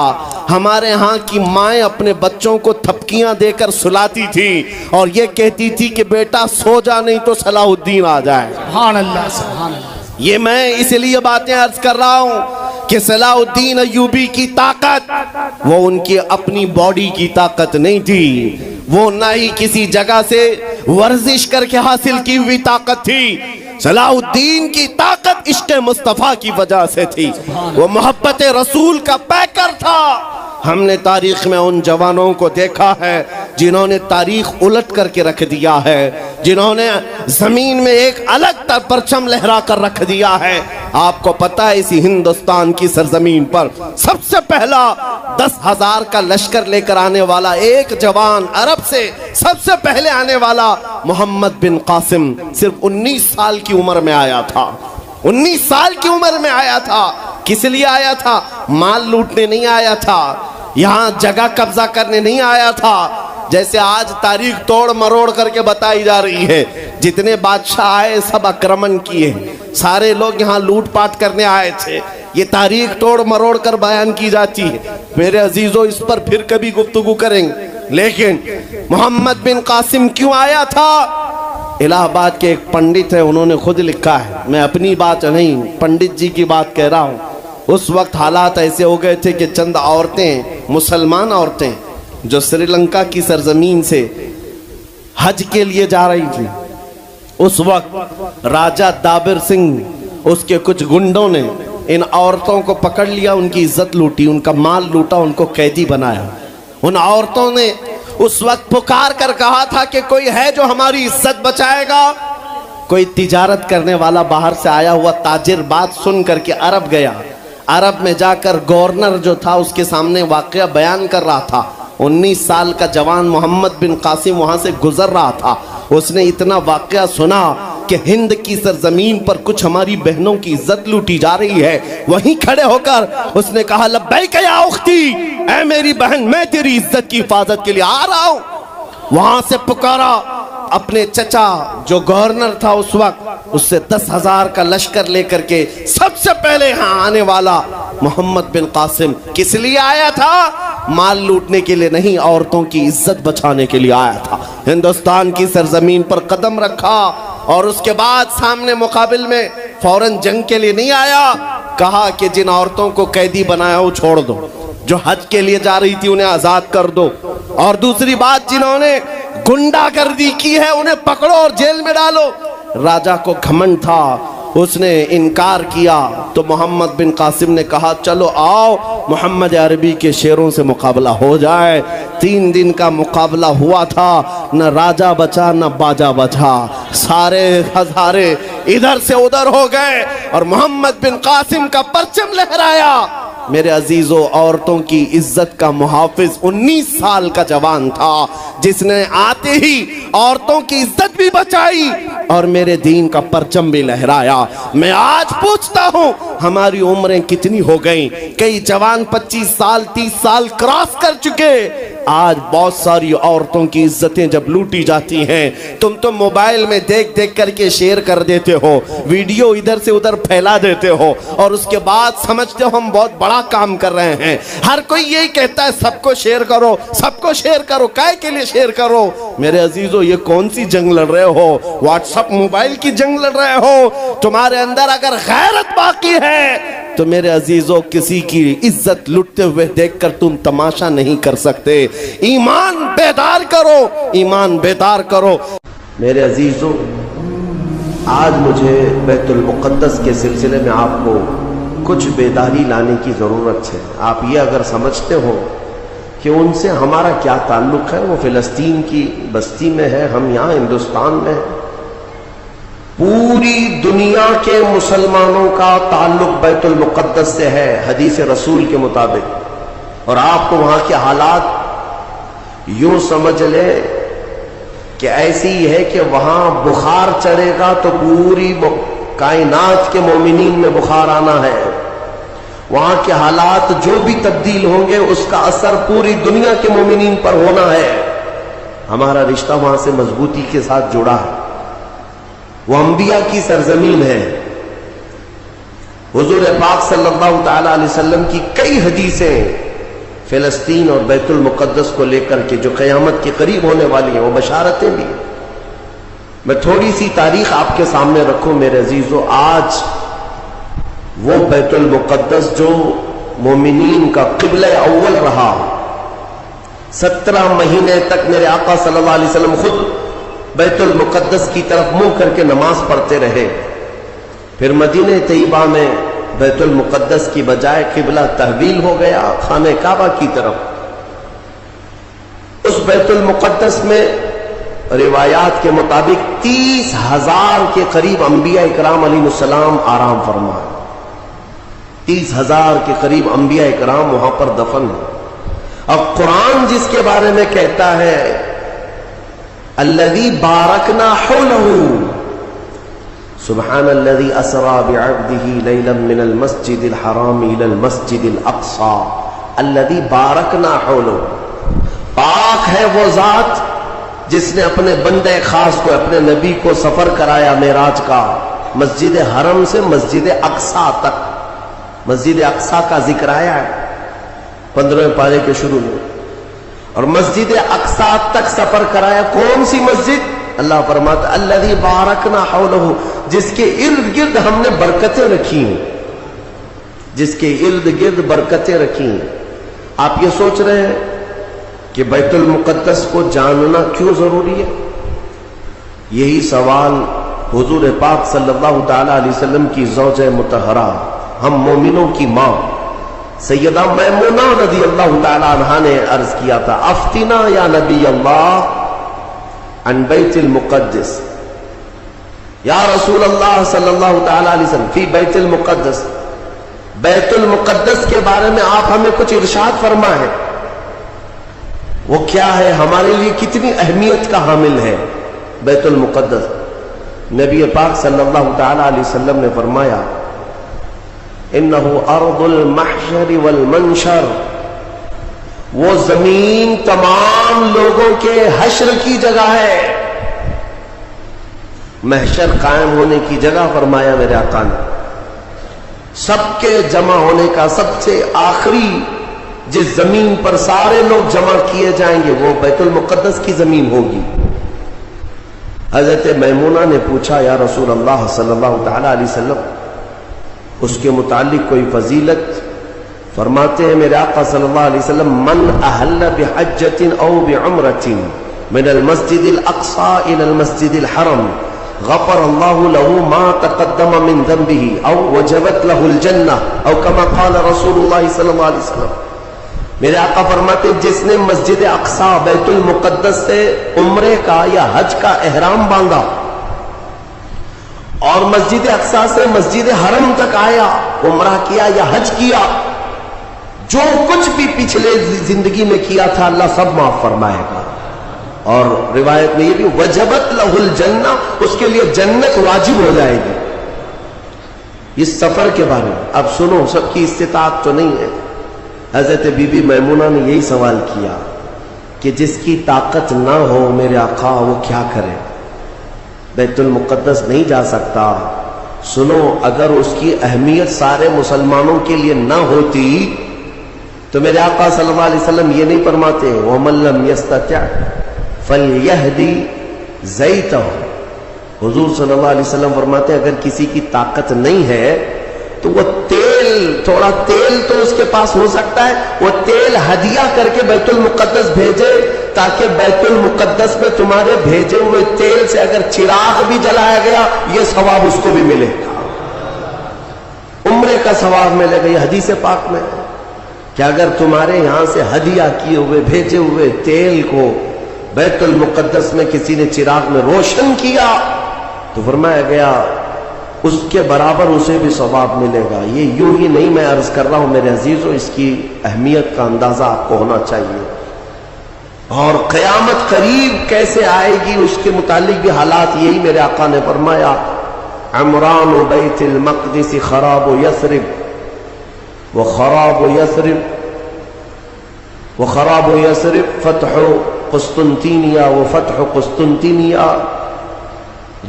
ہمارے ہاں کی مائیں اپنے بچوں کو تھپکیاں دے کر سلاتی تھی اور یہ کہتی تھی کہ بیٹا سو جا نہیں تو صلاح الدین آ جائے۔ سبحان اللہ، سبحان اللہ۔ یہ میں اس لیے باتیں عرض کر رہا ہوں کہ صلاح الدین ایوبی کی طاقت وہ ان کی اپنی باڈی کی طاقت نہیں تھی، وہ نہ ہی کسی جگہ سے ورزش کر کے حاصل کی ہوئی طاقت تھی۔ صلاح الدین کی طاقت عشق مصطفیٰ کی وجہ سے تھی، وہ محبت رسول کا پیکر تھا۔ ہم نے تاریخ میں ان جوانوں کو دیکھا ہے جنہوں نے تاریخ الٹ کر کے رکھ دیا ہے، جنہوں نے زمین میں ایک الگ پرچم لہرا کر رکھ دیا ہے۔ آپ کو پتہ ہے اسی ہندوستان کی سرزمین پر سب سے پہلا 10,000 کا لشکر لے کر آنے والا ایک جوان، عرب سے سب سے پہلے آنے والا محمد بن قاسم صرف 19 سال کی عمر میں آیا تھا، 19 سال کی عمر میں آیا تھا۔ کس لیے آیا تھا؟ مال لوٹنے نہیں آیا تھا، یہاں جگہ قبضہ کرنے نہیں آیا تھا، جیسے آج تاریخ توڑ مروڑ کر کے بتائی جا رہی ہے۔ جتنے بادشاہ آئے سب اکرمن کیے، سارے لوگ یہاں لوٹ پاٹ کرنے آئے تھے، یہ تاریخ توڑ مروڑ کر بیان کی جاتی ہے۔ میرے عزیزو اس پر پھر کبھی گفتگو کریں گے، لیکن محمد بن قاسم کیوں آیا تھا؟ الہ آباد کے ایک پنڈت ہے، انہوں نے خود لکھا ہے، میں اپنی بات نہیں پنڈت جی کی بات کہہ رہا ہوں۔ اس وقت حالات ایسے ہو گئے تھے کہ چند عورتیں، مسلمان عورتیں جو سری لنکا کی سرزمین سے حج کے لیے جا رہی تھی، اس وقت راجہ دابر سنگھ اس کے کچھ گنڈوں نے ان عورتوں کو پکڑ لیا، ان کی عزت لوٹی، ان کا مال لوٹا، ان کو قیدی بنایا۔ ان عورتوں نے اس وقت پکار کر کہا تھا کہ کوئی ہے جو ہماری عزت بچائے گا۔ کوئی تجارت کرنے والا باہر سے آیا ہوا تاجر بات سن کر کے عرب گیا، عرب میں جا کر گورنر جو تھا اس کے سامنے واقعہ بیان کر رہا تھا۔ 19 سال کا جوان محمد بن قاسم وہاں سے گزر رہا تھا، اس نے اتنا واقعہ سنا کہ ہند کی سرزمین پر کچھ ہماری بہنوں کی عزت لوٹی جا رہی ہے۔ وہیں کھڑے ہو کر اس نے کہا لبیک یا اختی، اے میری بہن میں تیری عزت کی حفاظت کے لیے آ رہا ہوں۔ وہاں سے پکارا اپنے چچا جو گورنر تھا اس وقت، اس سے 10,000 کا لشکر لے کر کے سب سے پہلے یہاں آنے والا محمد بن قاسم کس لیے آیا تھا؟ مال لوٹنے کے لیے نہیں، عورتوں کی عزت بچانے کے لیے آیا تھا۔ ہندوستان کی سرزمین پر قدم رکھا اور اس کے بعد سامنے مقابل میں فوراً جنگ کے لیے نہیں آیا، کہا کہ جن عورتوں کو قیدی بنایا وہ چھوڑ دو، جو حج کے لیے جا رہی تھی انہیں آزاد کر دو، اور دوسری بات جنہوں نے گنڈا گردی کی ہے انہیں پکڑو اور جیل میں ڈالو۔ راجہ کو گھمنڈ تھا، اس نے انکار کیا تو محمد بن قاسم نے کہا چلو آؤ محمد عربی کے شیروں سے مقابلہ ہو جائے۔ 3 دن کا مقابلہ ہوا تھا، نہ راجہ بچا نہ باجا بچا، سارے ہزارے ادھر سے ادھر ہو گئے اور محمد بن قاسم کا پرچم لہرایا۔ میرے عزیزو، عورتوں کی عزت کا محافظ 19 سال کا جوان تھا، جس نے آتے ہی عورتوں کی عزت بھی بھی بچائی اور میرے دین کا پرچم بھی لہرایا۔ میں آج پوچھتا ہوں ہماری عمریں کتنی ہو گئیں؟ کئی جوان 25 سال 30 سال کراس کر چکے، آج بہت ساری عورتوں کی عزتیں جب لوٹی جاتی ہیں، تم تو موبائل میں دیکھ دیکھ کر کے شیئر کر دیتے ہو، ویڈیو ادھر سے ادھر پھیلا دیتے ہو، اور اس کے بعد سمجھتے ہو ہم بہت بڑا کام کر رہے ہیں۔ ہر کوئی یہی کہتا ہے سب کو شیئر کرو، سب کو شیئر کرو، کائے کے لیے شیئر کرو؟ میرے عزیزو، یہ کون سی جنگ لڑ رہے ہو؟ واٹس اپ موبائل کی جنگ لڑ رہے ہو؟ تمہارے اندر اگر غیرت باقی ہے تو میرے عزیزو کسی کی عزت لٹتے ہوئے دیکھ کر تم تماشا نہیں کر سکتے۔ ایمان بیدار کرو، ایمان بیدار کرو۔ میرے عزیزو، آج مجھے بیت المقدس کے سلسلے میں آپ کو کچھ بیداری لانے کی ضرورت ہے۔ آپ یہ اگر سمجھتے ہو کہ ان سے ہمارا کیا تعلق ہے، وہ فلسطین کی بستی میں ہے، ہم یہاں ہندوستان میں ہیں، پوری دنیا کے مسلمانوں کا تعلق بیت المقدس سے ہے حدیث رسول کے مطابق، اور آپ کو وہاں کے حالات یوں سمجھ لیں کہ ایسی ہی ہے کہ وہاں بخار چڑھے گا تو پوری کائنات کے مومنین میں بخار آنا ہے۔ وہاں کے حالات جو بھی تبدیل ہوں گے اس کا اثر پوری دنیا کے مومنین پر ہونا ہے۔ ہمارا رشتہ وہاں سے مضبوطی کے ساتھ جڑا ہے، وہ انبیاء کی سرزمین ہے۔ حضور پاک صلی اللہ تعالی علیہ وسلم کی کئی حدیثیں فلسطین اور بیت المقدس کو لے کر کے جو قیامت کے قریب ہونے والی ہیں، وہ بشارتیں بھی۔ میں تھوڑی سی تاریخ آپ کے سامنے رکھوں میرے عزیزو۔ آج وہ بیت المقدس جو مومنین کا قبلہ اول رہا، 17 مہینے تک میرے آقا صلی اللہ علیہ وسلم خود بیت المقدس کی طرف منہ کر کے نماز پڑھتے رہے، پھر مدینہ طیبہ میں بیت المقدس کی بجائے قبلہ تحویل ہو گیا خانہ کعبہ کی طرف۔ اس بیت المقدس میں روایات کے مطابق 30,000 کے قریب انبیاء اکرام علیہ السلام آرام فرما، 30,000 کے قریب انبیاء اکرام وہاں پر دفن ہیں۔ اب قرآن جس کے بارے میں کہتا ہے الذی بارکنا حولہ، سبحان الذی اسری بعبدہ لیلا من المسجد الحرام الی المسجد الاقصی الذی بارکنا حولہ، پاک ہے وہ ذات جس نے اپنے بندے خاص کو، اپنے نبی کو سفر کرایا معراج کا، مسجد حرم سے مسجد اقصی تک۔ مسجد اقصی کا ذکر آیا ہے 15ویں پارے کے شروع میں، اور مسجد اقصی تک سفر کرایا۔ کون سی مسجد؟ اللہ فرماتا الذی بارکنا حولہ، جس کے ارد گرد ہم نے برکتیں رکھی ہیں، جس کے ارد گرد برکتیں رکھی ہیں۔ آپ یہ سوچ رہے ہیں کہ بیت المقدس کو جاننا کیوں ضروری ہے؟ یہی سوال حضور پاک صلی اللہ تعالی علیہ وسلم کی زوجہ مطہرہ، ہم مومنوں کی ماں سیدہ میمونہ رضی اللہ تعالی عنہا نے عرض کیا تھا، افتنا یا نبی اللہ عن بیت المقدس، یا رسول اللہ صلی اللہ تعالی علیہ وسلم فی بیت المقدس، بیت المقدس کے بارے میں آپ ہمیں کچھ ارشاد فرمائیں، وہ کیا ہے، ہمارے لیے کتنی اہمیت کا حامل ہے بیت المقدس؟ نبی پاک صلی اللہ تعالی علیہ وسلم نے فرمایا انہ ارض المحشر والمنشر، وہ زمین تمام لوگوں کے حشر کی جگہ ہے، محشر قائم ہونے کی جگہ فرمایا میرے آقا نے۔ سب کے جمع ہونے کا سب سے آخری جس زمین پر سارے لوگ جمع کیے جائیں گے وہ بیت المقدس کی زمین ہوگی۔ حضرت میمونہ نے پوچھا یا رسول اللہ صلی اللہ تعالی علیہ وسلم اس کے متعلق کوئی فضیلت؟ فرماتے ہیں میرے آقا صلی اللہ علیہ وسلم من احل بحجۃ او بعمرۃ من المسجد الاقصى الى المسجد الحرم غفر اللہ له ما تقدم من ذنبه او وجبت له الجنہ او كما قال رسول اللہ صلی اللہ علیہ وسلم۔ میرے آقا فرماتے ہیں جس نے مسجد اقصی بیت المقدس سے عمرے کا یا حج کا احرام باندھا اور مسجد اقصی سے مسجد حرم تک آیا، عمرہ کیا یا حج کیا، جو کچھ بھی پچھلے زندگی میں کیا تھا اللہ سب معاف فرمائے گا۔ اور روایت میں یہ بھی وجبت لہ الجنہ، اس کے لیے جنت واجب ہو جائے گی۔ اس سفر کے بارے میں اب سنو، سب کی استطاعت تو نہیں ہے۔ حضرت بی بی میمونہ نے یہی سوال کیا کہ جس کی طاقت نہ ہو میرے آقا وہ کیا کرے؟ بیت المقدس نہیں جا سکتا۔ سنو، اگر اس کی اہمیت سارے مسلمانوں کے لیے نہ ہوتی تو میرے آقا صلی اللہ علیہ وسلم یہ نہیں فرماتے وَمَن لَّمْ يَسْتَطِعْ فَلْيَهْدِ زَيْتَهُ۔ حضور صلی اللہ علیہ وسلم فرماتے ہیں اگر کسی کی طاقت نہیں ہے تو وہ تھوڑا تیل تو اس کے پاس ہو سکتا ہے، وہ تیل ہدیہ کر کے بیت المقدس بھیجے، تاکہ بیت المقدس میں تمہارے بھیجے ہوئے تیل سے اگر چراغ بھی جلایا گیا یہ ثواب اس کو بھی ملے گا، عمرے کا ثواب ملے گا۔ یہ حدیث پاک میں کہ اگر تمہارے یہاں سے ہدیہ کیے ہوئے بھیجے ہوئے تیل کو بیت المقدس میں کسی نے چراغ میں روشن کیا تو فرمایا گیا اس کے برابر اسے بھی ثواب ملے گا۔ یہ یوں ہی نہیں میں عرض کر رہا ہوں میرے عزیزوں، اس کی اہمیت کا اندازہ آپ کو ہونا چاہیے۔ اور قیامت قریب کیسے آئے گی اس کے متعلق بھی حالات یہی میرے آقا نے فرمایا عمران بیت المقدس خراب یثرب وخراب یثرب فتح قسطنطینیہ وفتح قسطنطینیہ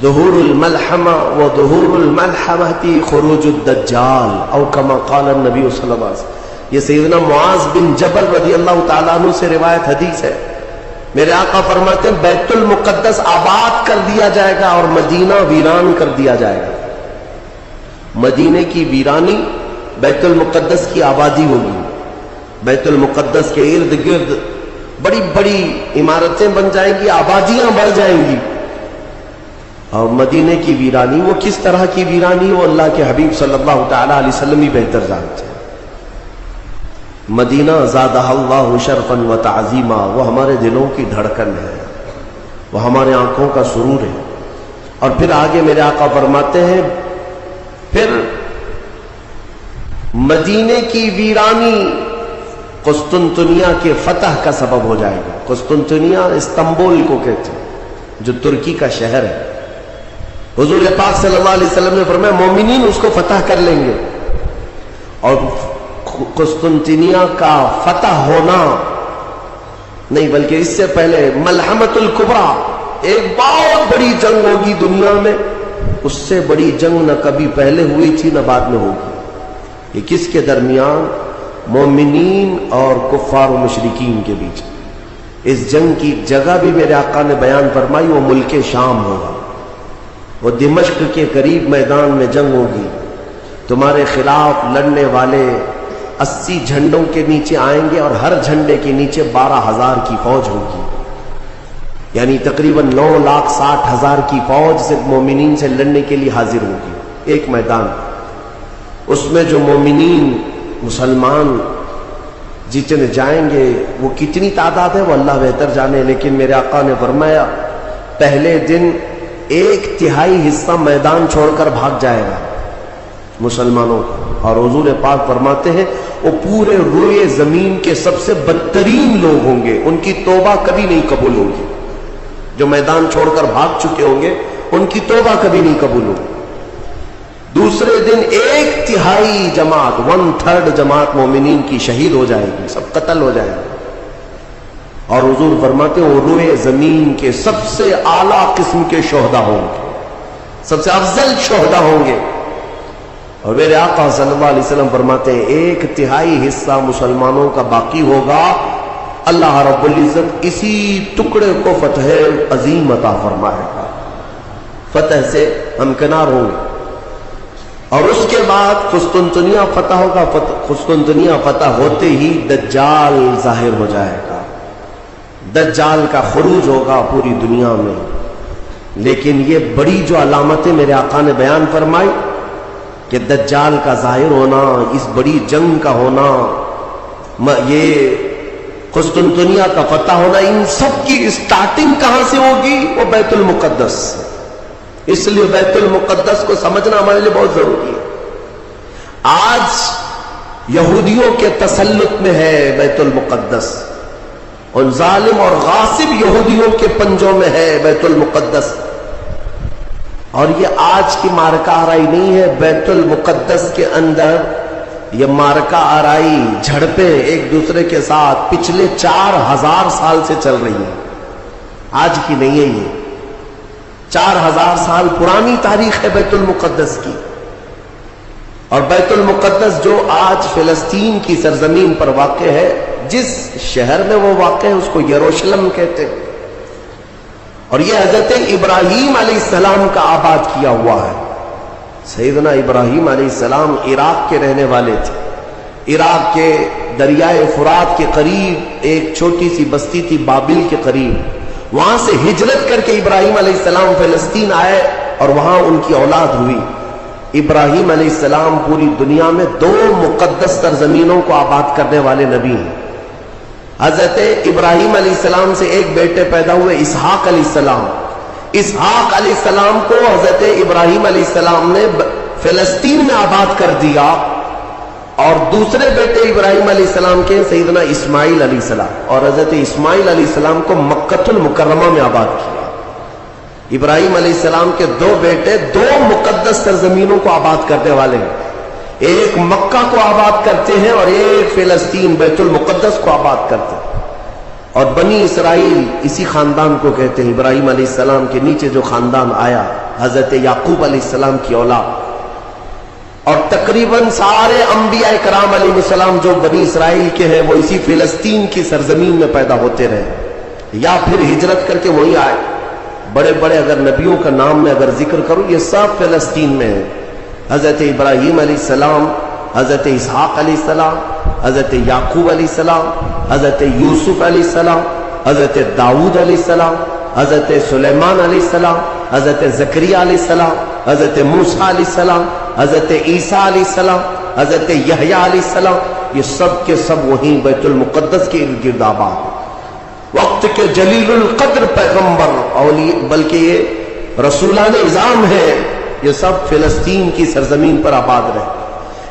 ظہور الملحمہ وظہور الملحمہ خروج الدجال او کما قال النبی صلی اللہ علیہ وسلم۔ یہ سیدنا معاذ بن جبل رضی اللہ تعالیٰ عنہ سے روایت حدیث ہے۔ میرے آقا فرماتے ہیں بیت المقدس آباد کر دیا جائے گا اور مدینہ ویران کر دیا جائے گا۔ مدینے کی ویرانی، بیت المقدس کی آبادی ہوگی۔ بیت المقدس کے ارد گرد بڑی بڑی عمارتیں بن جائیں گی، آبادیاں بڑھ جائیں گی۔ اور مدینے کی ویرانی وہ کس طرح کی ویرانی وہ اللہ کے حبیب صلی اللہ تعالی علیہ وسلم ہی بہتر جانتے ہیں۔ مدینہ زادہ اللہ شرفا و تعظیما، وہ ہمارے دلوں کی دھڑکن ہے، وہ ہمارے آنکھوں کا سرور ہے۔ اور پھر آگے میرے آقا فرماتے ہیں پھر مدینے کی ویرانی قسطنطنیہ کے فتح کا سبب ہو جائے گا۔ قسطنطنیہ استنبول کو کہتے ہیں جو ترکی کا شہر ہے۔ حضور پاک صلی اللہ علیہ وسلم نے فرمایا مومنین اس کو فتح کر لیں گے، اور قسطنطنیہ کا فتح ہونا نہیں بلکہ اس سے پہلے ملحمۃ الکبریٰ، ایک بہت بڑی جنگ ہوگی دنیا میں، اس سے بڑی جنگ نہ کبھی پہلے ہوئی تھی نہ بعد میں ہوگی۔ یہ کس کے درمیان؟ مومنین اور کفار و مشرکین کے بیچ۔ اس جنگ کی جگہ بھی میرے آقا نے بیان فرمائی، وہ ملک شام ہوگا، وہ دمشق کے قریب میدان میں جنگ ہوگی۔ تمہارے خلاف لڑنے والے 80 جھنڈوں کے نیچے آئیں گے اور ہر جھنڈے کے نیچے 12,000 کی فوج ہوگی، یعنی تقریباً 9,60,000 کی فوج صرف مومنین سے لڑنے کے لیے حاضر ہوگی ایک میدان۔ اس میں جو مومنین مسلمان جتنے جائیں گے وہ کتنی تعداد ہے وہ اللہ بہتر جانے، لیکن میرے آقا نے فرمایا پہلے دن 1/3 حصہ میدان چھوڑ کر بھاگ جائے گا مسلمانوں کا، اور حضور پاک فرماتے ہیں وہ پورے روئے زمین کے سب سے بدترین لوگ ہوں گے، ان کی توبہ کبھی نہیں قبول ہوگی۔ جو میدان چھوڑ کر بھاگ چکے ہوں گے ان کی توبہ کبھی نہیں قبول ہوگی۔ دوسرے دن 1/3 جماعت 1/3 جماعت مومنین کی شہید ہو جائے گی، سب قتل ہو جائے گا، اور حضور فرماتے ہیں وہ روئے زمین کے سب سے اعلیٰ قسم کے شہداء ہوں گے، سب سے افضل شہداء ہوں گے۔ اور میرے آقا صلی اللہ علیہ وسلم فرماتے ہیں 1/3 حصہ مسلمانوں کا باقی ہوگا، اللہ رب العزت اسی ٹکڑے کو فتح عظیم عطا فرمائے گا، فتح سے ہمکنار ہوں گے۔ اور اس کے بعد قسطنطنیہ فتح ہوگا، قسطنطنیہ فتح ہوتے ہی دجال ظاہر ہو جائے گا، دجال کا خروج ہوگا پوری دنیا میں۔ لیکن یہ بڑی جو علامتیں میرے آقا نے بیان فرمائی کہ دجال کا ظاہر ہونا، اس بڑی جنگ کا ہونا، یہ قسطنطنیہ کا فتح ہونا، ان سب کی اسٹارٹنگ کہاں سے ہوگی؟ وہ بیت المقدس۔ اس لیے بیت المقدس کو سمجھنا ہمارے لیے بہت ضروری ہے۔ آج یہودیوں کے تسلط میں ہے بیت المقدس، ان ظالم اور غاصب یہودیوں کے پنجوں میں ہے بیت المقدس. اور یہ آج کی مارکہ آرائی نہیں ہے. بیت المقدس کے اندر یہ مارکہ آرائی جھڑپیں ایک دوسرے کے ساتھ پچھلے 4000 سال سے چل رہی ہیں. آج کی نہیں ہے یہ. 4000 سال پرانی تاریخ ہے بیت المقدس کی. اور بیت المقدس جو آج فلسطین کی سرزمین پر واقع ہے، جس شہر میں وہ واقع ہے اس کو یروشلم کہتے ہیں. اور یہ حضرت ابراہیم علیہ السلام کا آباد کیا ہوا ہے. سیدنا ابراہیم علیہ السلام عراق کے رہنے والے تھے. عراق کے دریائے فرات کے قریب ایک چھوٹی سی بستی تھی بابل کے قریب. وہاں سے ہجرت کر کے ابراہیم علیہ السلام فلسطین آئے اور وہاں ان کی اولاد ہوئی. ابراہیم علیہ السلام پوری دنیا میں 2 مقدس سرزمینوں کو آباد کرنے والے نبی ہیں. حضرت ابراہیم علیہ السلام سے ایک بیٹے پیدا ہوئے اسحاق علیہ السلام. اسحاق علیہ السلام کو حضرت ابراہیم علیہ السلام نے فلسطین میں آباد کر دیا. اور دوسرے بیٹے ابراہیم علیہ السلام کے سیدنا اسماعیل علیہ السلام، اور حضرت اسماعیل علیہ السلام کو مکہ المکرمہ میں آباد کیا. ابراہیم علیہ السلام کے 2 بیٹے 2 مقدس سرزمینوں کو آباد کرنے والے ہیں. ایک مکہ کو آباد کرتے ہیں اور ایک فلسطین بیت المقدس کو آباد کرتے ہیں. اور بنی اسرائیل اسی خاندان کو کہتے ہیں. ابراہیم علیہ السلام کے نیچے جو خاندان آیا حضرت یعقوب علیہ السلام کی اولاد، اور تقریباً سارے انبیاء کرام علیہ السلام جو بنی اسرائیل کے ہیں وہ اسی فلسطین کی سرزمین میں پیدا ہوتے رہے یا پھر ہجرت کر کے وہی آئے. بڑے بڑے اگر نبیوں کا نام میں اگر ذکر کروں یہ سب فلسطین میں ہیں. حضرت ابراہیم علیہ السلام، حضرت اسحاق علیہ السلام، حضرت یعقوب علیہ السلام، حضرت یوسف علیہ السلام، حضرت داؤد علیہ السلام، حضرت سلیمان علیہ السلام، حضرت زکریا علیہ السلام، حضرت موسیٰ علیہ السلام، حضرت عیسیٰ علیہ السلام، حضرت یحییٰ علیہ السلام، یہ سب کے سب وہیں بیت المقدس کے ارد گرد آباد. وقت کے جلیل القدر پیغمبر بلکہ یہ رسولان اعظام ہے، یہ سب فلسطین کی سرزمین پر آباد رہے.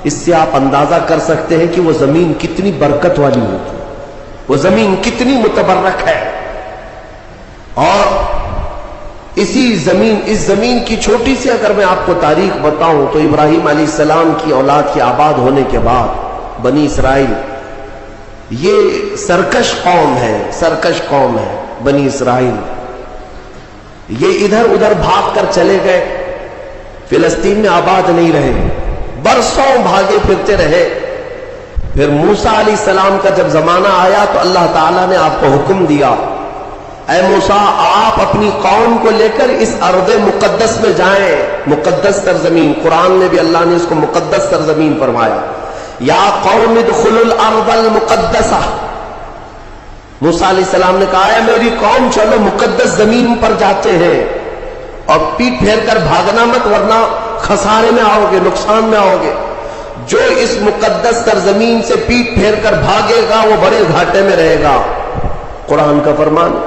اس سے آپ اندازہ کر سکتے ہیں کہ وہ زمین کتنی برکت والی ہوتی، وہ زمین کتنی متبرک ہے. اور اس زمین کی چھوٹی سی اگر میں آپ کو تاریخ بتاؤں تو ابراہیم علیہ السلام کی اولاد کے آباد ہونے کے بعد بنی اسرائیل یہ سرکش قوم ہے بنی اسرائیل. یہ ادھر ادھر بھاگ کر چلے گئے، فلسطین میں آباد نہیں رہے، برسوں بھاگے پھرتے رہے. پھر موسیٰ علیہ السلام کا جب زمانہ آیا تو اللہ تعالیٰ نے آپ کو حکم دیا، اے موسیٰ آپ اپنی قوم کو لے کر اس ارض مقدس میں جائیں. مقدس سرزمین، قرآن میں بھی اللہ نے اس کو مقدس سرزمین فرمایا. یا قوم ادخلوا الارض المقدسہ. موسیٰ علیہ السلام نے کہا ہے میری قوم چلو مقدس زمین پر جاتے ہیں، اور پیٹ پھیر کر بھاگنا مت ورنہ خسارے میں آؤ گے، نقصان میں آؤ گے. جو اس مقدس سرزمین سے پیٹ پھیر کر بھاگے گا وہ بڑے گھاٹے میں رہے گا. قرآن کا فرمان.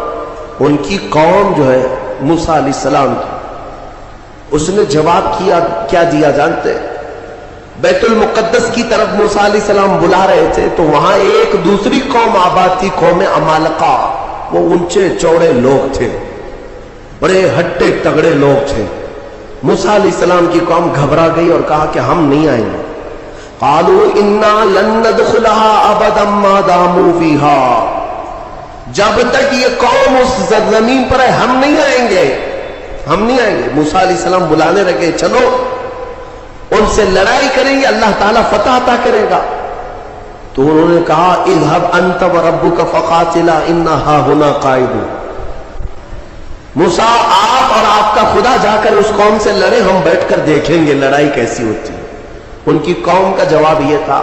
ان کی قوم جو ہے موسیٰ علیہ السلام کی، اس نے جواب کیا دیا جانتے؟ بیت المقدس کی طرف موسیٰ علیہ السلام بلا رہے تھے تو وہاں ایک دوسری قوم آباد تھی، قوم عمالقہ. وہ اونچے چوڑے لوگ تھے، بڑے ہٹے تگڑے لوگ تھے. موسیٰ علیہ السلام کی قوم گھبرا گئی اور کہا کہ ہم نہیں آئیں گے. قالوا انا لن ندخلها ابدا ما داموا فيها. جب تک یہ قوم اس زمین پر ہے ہم نہیں آئیں گے. موسیٰ علیہ السلام بلانے لگے، چلو ان سے لڑائی کریں گے، اللہ تعالیٰ فتح عطا کرے گا. تو انہوں نے کہا اذهب انت وربك فقاتلا انا هاهنا قاعدون. موسیٰ آپ اور آپ کا خدا جا کر اس قوم سے لڑے، ہم بیٹھ کر دیکھیں گے لڑائی کیسی ہوتی ہے. ان کی قوم کا جواب یہ تھا.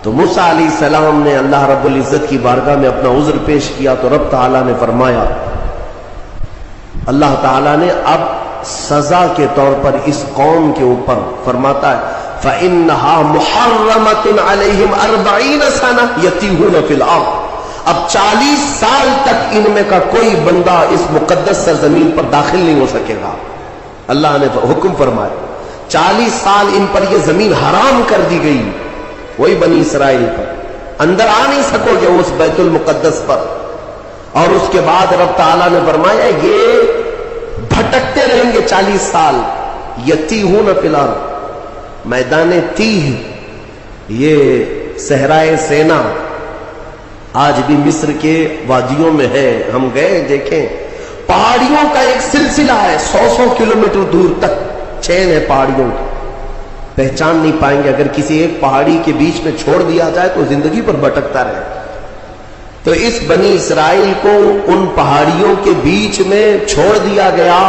تو موسیٰ علیہ السلام نے اللہ رب العزت کی بارگاہ میں اپنا عذر پیش کیا تو رب تعالیٰ نے فرمایا، اللہ تعالیٰ نے اب سزا کے طور پر اس قوم کے اوپر فرماتا ہے فَإِنَّهَا مُحَرَّمَةٌ عَلَيْهِمْ 40 سَنَةً يَتِيهُونَ فِي الْأَرْضِ. اب 40 سال تک ان میں کا کوئی بندہ اس مقدس سرزمین پر داخل نہیں ہو سکے گا. اللہ نے حکم فرمایا 40 سال ان پر یہ زمین حرام کر دی گئی. وہی بنی اسرائیل پر اندر آ نہیں سکو گے اس بیت المقدس پر. اور اس کے بعد رب تعالیٰ نے فرمایا یہ بھٹکتے رہیں گے 40 سال. یتیہون فی الارض، میدان تیہ، یہ صحرائے سینا آج بھی مصر کے وادیوں میں ہے. ہم گئے دیکھیں، پہاڑیوں کا ایک سلسلہ ہے، 100 کلومیٹر دور تک چین ہے پہاڑیوں کی، پہچان نہیں پائیں گے. اگر کسی ایک پہاڑی کے بیچ میں چھوڑ دیا جائے تو زندگی پر بھٹکتا رہے. تو اس بنی اسرائیل کو ان پہاڑیوں کے بیچ میں چھوڑ دیا گیا،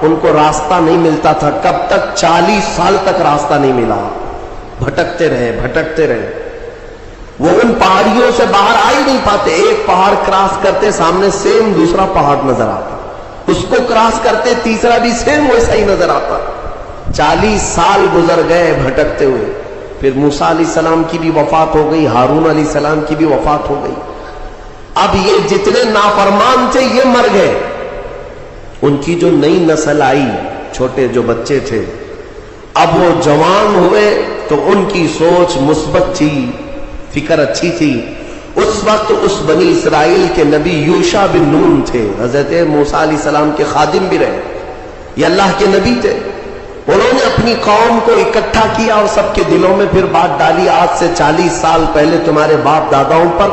ان کو راستہ نہیں ملتا تھا. کب تک؟ 40 سال تک راستہ نہیں ملا. بھٹکتے رہے بھٹکتے رہے. وہ ان پہاڑیوں سے باہر آ ہی نہیں پاتے. ایک پہاڑ کراس کرتے سامنے سیم دوسرا پہاڑ نظر آتا، اس کو کراس کرتے تیسرا بھی سیم ویسا ہی نظر آتا. 40 سال گزر گئے بھٹکتے ہوئے. پھر موسیٰ علیہ السلام کی بھی وفات ہو گئی، ہارون علیہ السلام کی بھی وفات ہو گئی. اب یہ جتنے نافرمان تھے یہ مر گئے. ان کی جو نئی نسل آئی، چھوٹے جو بچے تھے، اب وہ جوان ہوئے تو ان کی سوچ مثبت تھی، فکر اچھی تھی. اس وقت اس بنی اسرائیل کے نبی یوشع بن نون تھے، حضرت موسیٰ علیہ السلام کے خادم بھی رہے، یہ اللہ کے نبی تھے. انہوں نے اپنی قوم کو اکٹھا کیا اور سب کے دلوں میں پھر بات ڈالی، آج سے 40 سال پہلے تمہارے باپ داداؤں پر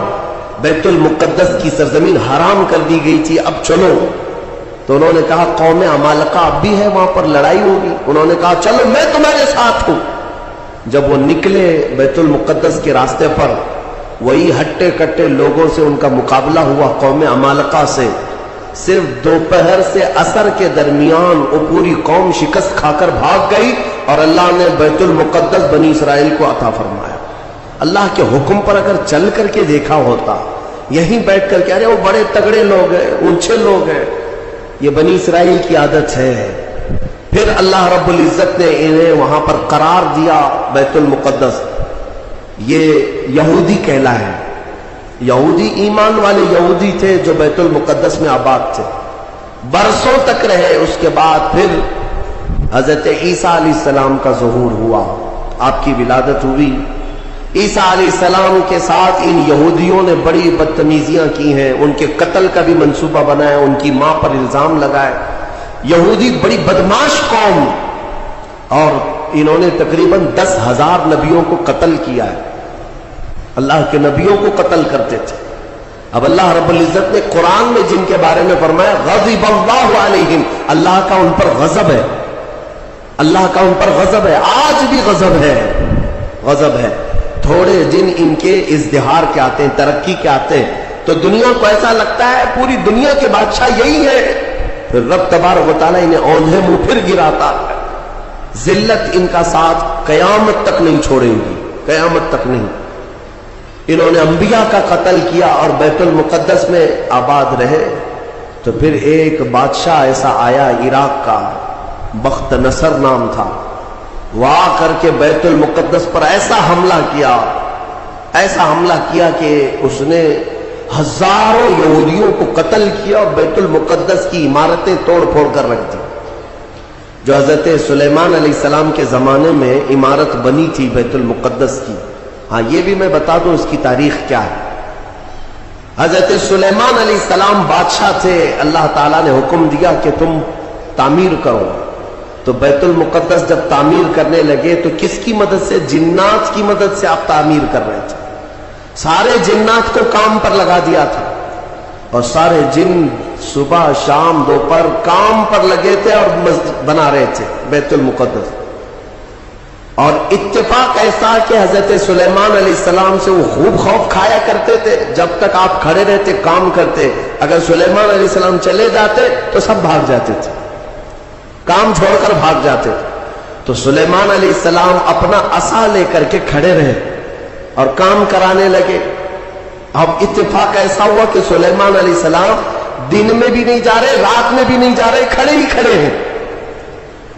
بیت المقدس کی سرزمین حرام کر دی گئی تھی، اب چلو. تو انہوں نے کہا قوم عمالقہ اب بھی ہے، وہاں پر لڑائی ہوگی. انہوں نے کہا چلو میں تمہارے ساتھ ہوں. جب وہ نکلے بیت المقدس کے راستے پر، وہی ہٹے کٹے لوگوں سے ان کا مقابلہ ہوا، قوم عمالقہ سے. صرف دوپہر سے عصر کے درمیان وہ پوری قوم شکست کھا کر بھاگ گئی اور اللہ نے بیت المقدس بنی اسرائیل کو عطا فرمایا. اللہ کے حکم پر اگر چل کر کے دیکھا ہوتا، یہیں بیٹھ کر کے ارے وہ بڑے تگڑے لوگ ہیں، اونچے لوگ ہیں، یہ بنی اسرائیل کی عادت ہے. پھر اللہ رب العزت نے انہیں وہاں پر قرار دیا بیت المقدس. یہ یہودی کہلائے. یہودی ایمان والے یہودی تھے جو بیت المقدس میں آباد تھے، برسوں تک رہے. اس کے بعد پھر حضرت عیسیٰ علیہ السلام کا ظہور ہوا، آپ کی ولادت ہوئی. عیسیٰ علیہ السلام کے ساتھ ان یہودیوں نے بڑی بدتمیزیاں کی ہیں، ان کے قتل کا بھی منصوبہ بنایا، ان کی ماں پر الزام لگائے. یہودی بڑی بدماش قوم، اور انہوں نے تقریباً 10,000 نبیوں کو قتل کیا ہے. اللہ کے نبیوں کو قتل کرتے تھے. اب اللہ رب العزت نے قرآن میں جن کے بارے میں فرمایا غضب اللہ علیہم، اللہ کا ان پر غضب ہے، اللہ کا ان پر غضب ہے. آج بھی غضب ہے، غضب ہے. تھوڑے دن ان کے ازدہار کے آتے ہیں، ترقی کے آتے ہیں، تو دنیا کو ایسا لگتا ہے پوری دنیا کے بادشاہ یہی ہے. پھر رب تبارک و تعالیٰ انہیں اوندھے منہ پھر گراتا ہے. ذلت ان کا ساتھ قیامت تک نہیں چھوڑیں گی، قیامت تک نہیں. انہوں نے انبیاء کا قتل کیا اور بیت المقدس میں آباد رہے. تو پھر ایک بادشاہ ایسا آیا عراق کا، بخت نصر نام تھا. وہ آ کر کے بیت المقدس پر ایسا حملہ کیا، ایسا حملہ کیا کہ اس نے ہزاروں یہودیوں کو قتل کیا اور بیت المقدس کی عمارتیں توڑ پھوڑ کر رکھ دی. جو حضرت سلیمان علیہ السلام کے زمانے میں عمارت بنی تھی بیت المقدس کی. ہاں یہ بھی میں بتا دوں اس کی تاریخ کیا ہے. حضرت سلیمان علیہ السلام بادشاہ تھے، اللہ تعالیٰ نے حکم دیا کہ تم تعمیر کرو. تو بیت المقدس جب تعمیر کرنے لگے تو کس کی مدد سے؟ جنات کی مدد سے آپ تعمیر کر رہے تھے. سارے جنات کو کام پر لگا دیا تھا اور سارے جن صبح شام دوپہر کام پر لگے تھے اور بنا رہے تھے بیت المقدس. اور اتفاق ایسا کہ حضرت سلیمان علیہ السلام سے وہ خوب خوف کھایا کرتے تھے. جب تک آپ کھڑے رہتے کام کرتے، اگر سلیمان علیہ السلام چلے جاتے تو سب بھاگ جاتے تھے، کام چھوڑ کر بھاگ جاتے تھے. تو سلیمان علیہ السلام اپنا عصا لے کر کے کھڑے رہے اور کام کرانے لگے. اب اتفاق ایسا ہوا کہ سلیمان علیہ السلام دن میں بھی نہیں جا رہے، رات میں بھی نہیں جا رہے، کھڑے ہی کھڑے ہیں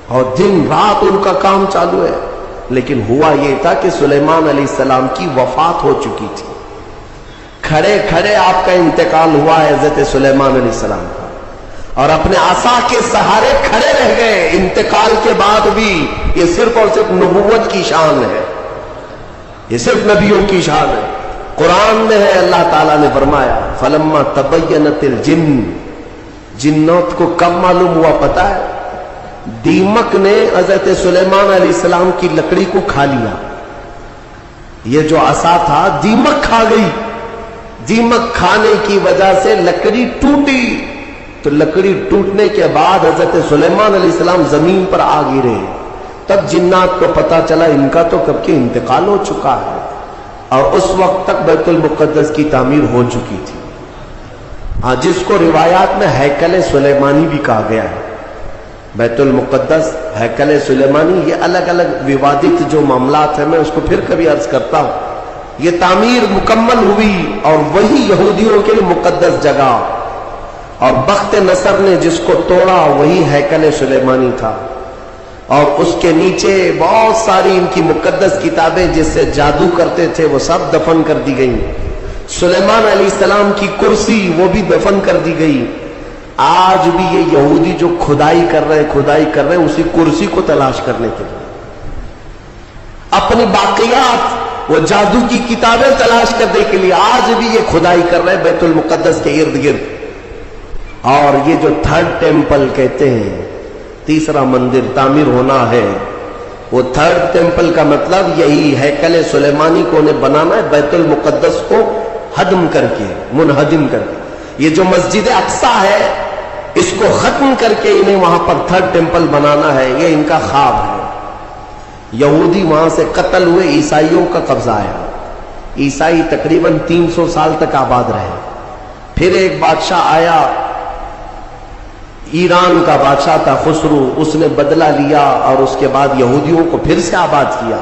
اور دن رات ان کا کام چالو ہے. لیکن ہوا یہ تھا کہ سلیمان علیہ السلام کی وفات ہو چکی تھی. کھڑے کھڑے آپ کا انتقال ہوا ہے حضرت سلیمان علیہ السلام کا، اور اپنے عصا کے سہارے کھڑے رہ گئے. انتقال کے بعد بھی یہ صرف اور صرف نبوت کی شان ہے، یہ صرف نبیوں کی شان ہے. قرآن میں ہے، اللہ تعالیٰ نے فرمایا فلما تبینت الجن، جنات کو کب معلوم ہوا پتا ہے؟ دیمک نے حضرت سلیمان علیہ السلام کی لکڑی کو کھا لیا. یہ جو عصا تھا دیمک کھا گئی. دیمک کھانے کی وجہ سے لکڑی ٹوٹی. تو لکڑی ٹوٹنے کے بعد حضرت سلیمان علیہ السلام زمین پر آ گرے. تب جنات کو پتا چلا ان کا تو کب کے انتقال ہو چکا ہے، اور اس وقت تک بیت المقدس کی تعمیر ہو چکی تھی. جس کو روایات میں ہیکل سلیمانی بھی کہا گیا ہے. بیت المقدس، ہیکل سلیمانی، یہ الگ الگ ووادت جو معاملات ہیں، میں اس کو پھر کبھی عرض کرتا ہوں. یہ تعمیر مکمل ہوئی اور وہی یہودیوں کے لیے مقدس جگہ، اور بخت نصر نے جس کو توڑا وہی ہیکل سلیمانی تھا. اور اس کے نیچے بہت ساری ان کی مقدس کتابیں جس سے جادو کرتے تھے وہ سب دفن کر دی گئیں. سلیمان علیہ السلام کی کرسی وہ بھی دفن کر دی گئی. آج بھی یہ یہودی جو کھدائی کر رہے ہیں اسی کرسی کو تلاش کرنے کے لیے، اپنی باقیات، وہ جادو کی کتابیں تلاش کرنے کے لیے آج بھی یہ کھدائی کر رہے ہیں بیت المقدس کے ارد گرد. اور یہ جو تھرڈ ٹیمپل کہتے ہیں، تیسرا مندر تعمیر ہونا ہے، وہ تھرڈ ٹیمپل کا مطلب یہی ہیکل سلیمانی کو انہیں بنانا ہے، بیت المقدس کو ہدم کر کے، منہدم کر کے. یہ جو مسجد اقصی ہے اس کو ختم کر کے انہیں وہاں پر تھرڈ ٹیمپل بنانا ہے. یہ ان کا خواب ہے. یہودی وہاں سے قتل ہوئے، عیسائیوں کا قبضہ آیا. عیسائی تقریباً 300 سال تک آباد رہے. پھر ایک بادشاہ آیا، ایران کا بادشاہ تھا خسرو، اس نے بدلہ لیا اور اس کے بعد یہودیوں کو پھر سے آباد کیا.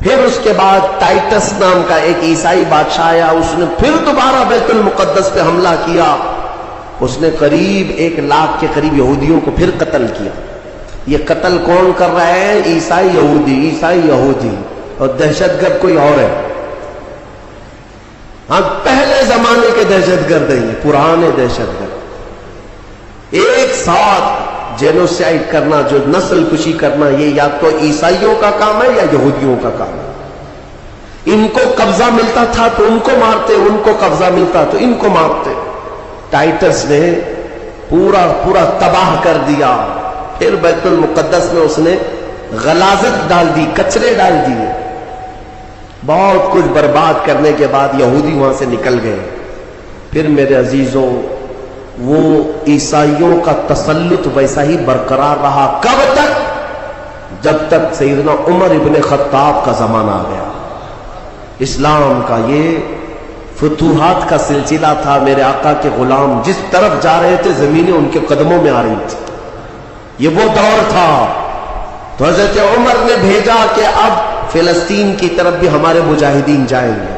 پھر اس کے بعد ٹائٹس نام کا ایک عیسائی بادشاہ آیا، اس نے پھر دوبارہ بیت المقدس پہ حملہ کیا. اس نے قریب 1 لاکھ کے قریب یہودیوں کو پھر قتل کیا. یہ قتل کون کر رہا ہے؟ عیسائی یہودی، اور دہشت گرد کوئی اور ہے. ہاں، پہلے زمانے کے دہشت گرد ہیں، پرانے دہشت گرد. ایک ساتھ جینوسائیڈ کرنا، جو نسل کشی کرنا، یہ یا تو عیسائیوں کا کام ہے یا یہودیوں کا کام ہے. ان کو قبضہ ملتا تھا تو ان کو مارتے، ان کو قبضہ ملتا تو ان کو مارتے. ٹائٹس نے پورا تباہ کر دیا. پھر بیت المقدس میں اس نے غلاظت ڈال دی، کچرے ڈال دیے. بہت کچھ برباد کرنے کے بعد یہودی وہاں سے نکل گئے. پھر میرے عزیزوں، وہ عیسائیوں کا تسلط ویسا ہی برقرار رہا. کب تک؟ جب تک سیدنا عمر ابن خطاب کا زمانہ آ گیا. اسلام کا یہ فتوحات کا سلسلہ تھا. میرے آقا کے غلام جس طرف جا رہے تھے زمینیں ان کے قدموں میں آ رہی تھی. یہ وہ دور تھا. تو حضرت عمر نے بھیجا کہ اب فلسطین کی طرف بھی ہمارے مجاہدین جائیں گے.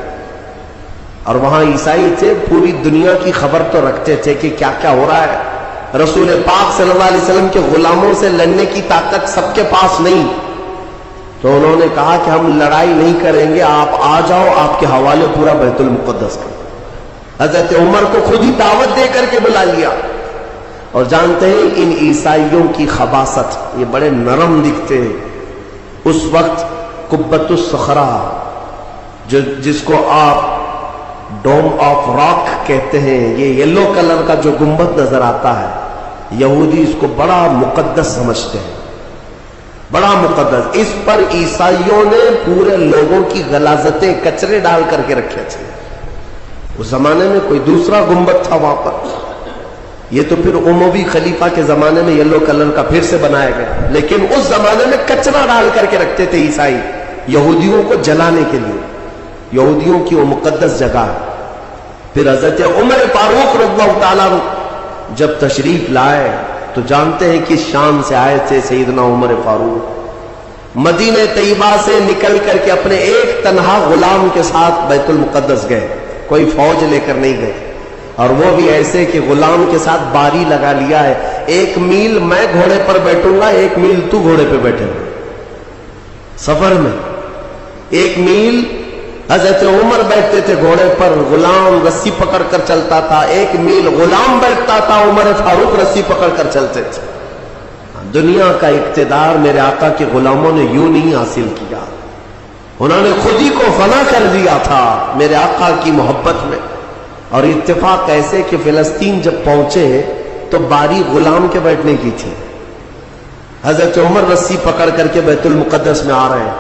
اور وہاں عیسائی تھے، پوری دنیا کی خبر تو رکھتے تھے کہ کیا کیا ہو رہا ہے. رسول پاک صلی اللہ علیہ وسلم کے غلاموں سے لڑنے کی طاقت سب کے پاس نہیں. تو انہوں نے کہا کہ ہم لڑائی نہیں کریں گے، آپ آ جاؤ، آپ کے حوالے پورا بیت المقدس کا. حضرت عمر کو خود ہی دعوت دے کر کے بلا لیا. اور جانتے ہیں ان عیسائیوں کی خباثت، یہ بڑے نرم دکھتے. اس وقت قبۃ الصخرہ، جس کو آپ ڈوم آف راک کہتے ہیں، یہ یلو کلر کا جو گنبد نظر آتا ہے، یہودی اس کو بڑا مقدس سمجھتے ہیں، بڑا مقدس. اس پر عیسائیوں نے پورے لوگوں کی غلاظتیں، کچرے ڈال کر کے رکھے تھے. اس زمانے میں کوئی دوسرا گنبد تھا وہاں پر. یہ تو پھر اموی خلیفہ کے زمانے میں یلو کلر کا پھر سے بنایا گیا. لیکن اس زمانے میں کچرا ڈال کر کے رکھتے تھے عیسائی، یہودیوں کو جلانے کے لیے. یہودیوں کی وہ مقدس جگہ ہے. پھر حضرت عمر فاروق رضی اللہ تعالیٰ جب تشریف لائے تو جانتے ہیں کس شان سے آئے تھے سیدنا عمر فاروق. مدینہ طیبہ سے نکل کر کے اپنے ایک تنہا غلام کے ساتھ بیت المقدس گئے. کوئی فوج لے کر نہیں گئے، اور وہ بھی ایسے کہ غلام کے ساتھ باری لگا لیا ہے. 1 میل میں گھوڑے پر بیٹھوں گا، 1 میل تو گھوڑے پہ بیٹھے گا. سفر میں 1 میل حضرت عمر بیٹھتے تھے گھوڑے پر، غلام رسی پکڑ کر چلتا تھا. 1 میل غلام بیٹھتا تھا، عمر فاروق رسی پکڑ کر چلتے تھے. دنیا کا اقتدار میرے آقا کے غلاموں نے یوں نہیں حاصل کیا، انہوں نے خود ہی کو فنا کر دیا تھا میرے آقا کی محبت میں. اور اتفاق ایسے کہ فلسطین جب پہنچے تو باری غلام کے بیٹھنے کی تھی. حضرت عمر رسی پکڑ کر کے بیت المقدس میں آ رہے ہیں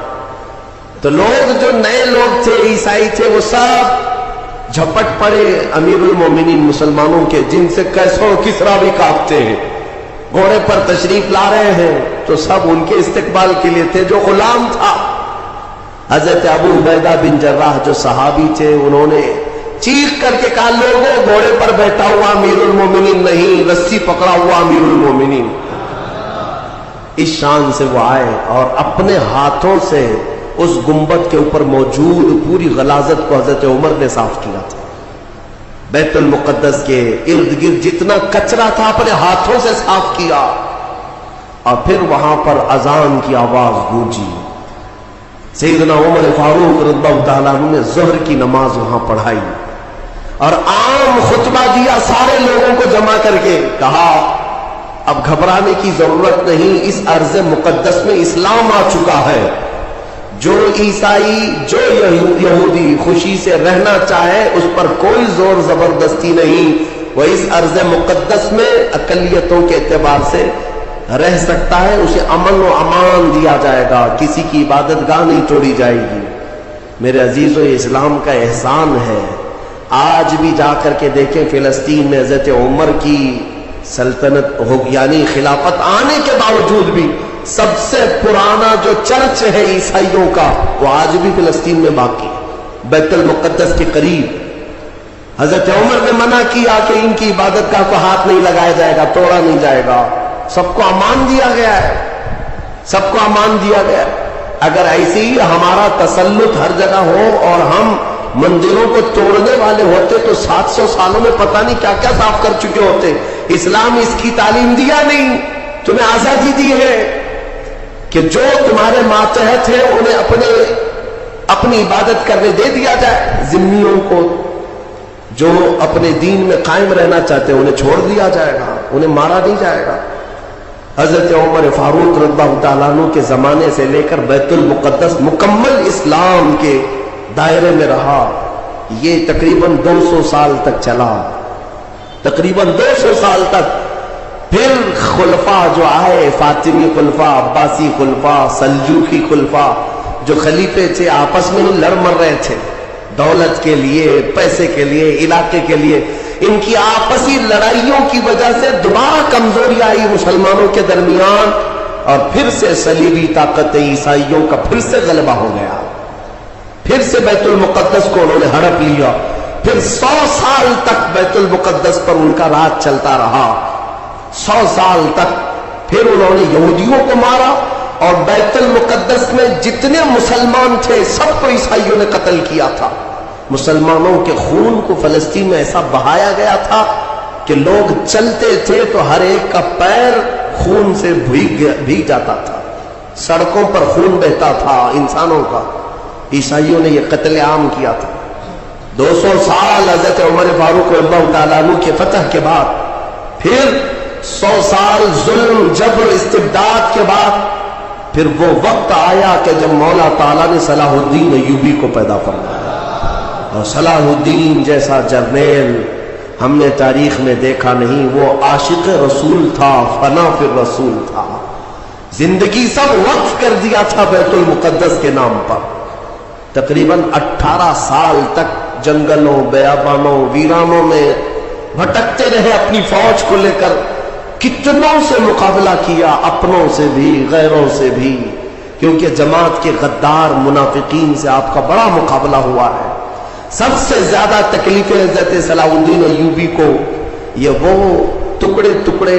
تو لوگ جو نئے لوگ تھے، عیسائی تھے، وہ سب جھپٹ پڑے امیر المومنین مسلمانوں کے، جن سے کیسر و کسریٰ بھی کانپتے ہیں. گھوڑے پر تشریف لا رہے ہیں تو سب ان کے استقبال کے لیے تھے. جو غلام تھا حضرت ابو عبیدہ بن جراح جو صحابی تھے، انہوں نے چیخ کر کے کہا لوگوں گھوڑے پر بیٹھا ہوا امیر المومنین نہیں، رسی پکڑا ہوا امیر المومنین. اس شان سے وہ آئے اور اپنے ہاتھوں سے اس گنبد کے اوپر موجود پوری غلاظت کو حضرت عمر نے صاف کیا تھا. بیت المقدس کے ارد گرد جتنا کچرا تھا اپنے ہاتھوں سے صاف کیا، اور پھر وہاں پر اذان کی آواز گونجی. سیدنا عمر فاروق رضی اللہ تعالیٰ عنہ نے ظہر کی نماز وہاں پڑھائی اور عام خطبہ دیا سارے لوگوں کو جمع کر کے. کہا اب گھبرانے کی ضرورت نہیں، اس ارض مقدس میں اسلام آ چکا ہے. جو عیسائی جو یہودی خوشی سے رہنا چاہے اس پر کوئی زور زبردستی نہیں، وہ اس ارض مقدس میں اقلیتوں کے اعتبار سے رہ سکتا ہے. اسے امن و امان دیا جائے گا، کسی کی عبادت گاہ نہیں توڑی جائے گی. میرے عزیزو، یہ اسلام کا احسان ہے. آج بھی جا کر کے دیکھیں فلسطین میں حضرت عمر کی سلطنت ہو، یعنی خلافت آنے کے باوجود بھی سب سے پرانا جو چرچ ہے عیسائیوں کا وہ آج بھی فلسطین میں باقی ہے، بیت المقدس کے قریب. حضرت عمر نے منع کیا کہ ان کی عبادت گاہ کو ہاتھ نہیں لگایا جائے گا، توڑا نہیں جائے گا. سب کو امان دیا گیا ہے، سب کو امان دیا گیا ہے. اگر ایسی ہی ہمارا تسلط ہر جگہ ہو اور ہم مندروں کو توڑنے والے ہوتے تو 700 سالوں میں پتہ نہیں کیا کیا صاف کر چکے ہوتے. اسلام اس کی تعلیم دیا نہیں، تمہیں آزادی دی ہے کہ جو تمہارے ماتحت ہیں انہیں اپنی عبادت کرنے دے دیا جائے. ذمیوں کو جو اپنے دین میں قائم رہنا چاہتے ہیں انہیں چھوڑ دیا جائے گا، انہیں مارا نہیں جائے گا. حضرت عمر فاروق رضی اللہ تعالیٰ عنہ کے زمانے سے لے کر بیت المقدس مکمل اسلام کے دائرے میں رہا. یہ تقریباً 200 سال تک چلا، تقریباً 200 سال تک. پھر خلفاء جو آئے، فاطمی خلفاء، عباسی خلفاء، سلجوقی خلفاء، جو خلیفے تھے آپس میں لڑ مر رہے تھے دولت کے لیے، پیسے کے لیے، علاقے کے لیے. ان کی آپسی لڑائیوں کی وجہ سے دوبارہ کمزوری آئی مسلمانوں کے درمیان، اور پھر سے صلیبی طاقت عیسائیوں کا پھر سے غلبہ ہو گیا. پھر سے بیت المقدس کو انہوں نے ہڑپ لیا. پھر 100 سال تک بیت المقدس پر ان کا راج چلتا رہا، 100 سال تک. پھر انہوں نے یہودیوں کو مارا اور بیت المقدس میں جتنے مسلمان تھے سب کو عیسائیوں نے قتل کیا تھا. مسلمانوں کے خون کو فلسطین میں ایسا بہایا گیا تھا کہ لوگ چلتے تھے تو ہر ایک کا پیر خون سے بھیگ جاتا تھا، سڑکوں پر خون بہتا تھا انسانوں کا. عیسائیوں نے یہ قتل عام کیا تھا. 200 سال حضرت عمر فاروق رضی اللہ تعالیٰ عنہ کے فتح کے بعد، پھر 100 سال ظلم جبر استبداد کے بعد، پھر وہ وقت آیا کہ جب مولا تعالیٰ نے صلاح الدین ایوبی کو پیدا فرمایا. اور صلاح الدین جیسا جرنیل ہم نے تاریخ میں دیکھا نہیں. وہ عاشق رسول تھا، فنا فی الرسول تھا. زندگی سب وقف کر دیا تھا بیت المقدس کے نام پر. تقریباً 18 سال تک جنگلوں، بیابانوں، ویرانوں میں بھٹکتے رہے اپنی فوج کو لے کر. کتنوں سے مقابلہ کیا، اپنوں سے بھی غیروں سے بھی، کیونکہ جماعت کے غدار منافقین سے آپ کا بڑا مقابلہ ہوا ہے. سب سے زیادہ تکلیفیں حضرت صلاح الدین ایوبی کو یہ وہ ٹکڑے ٹکڑے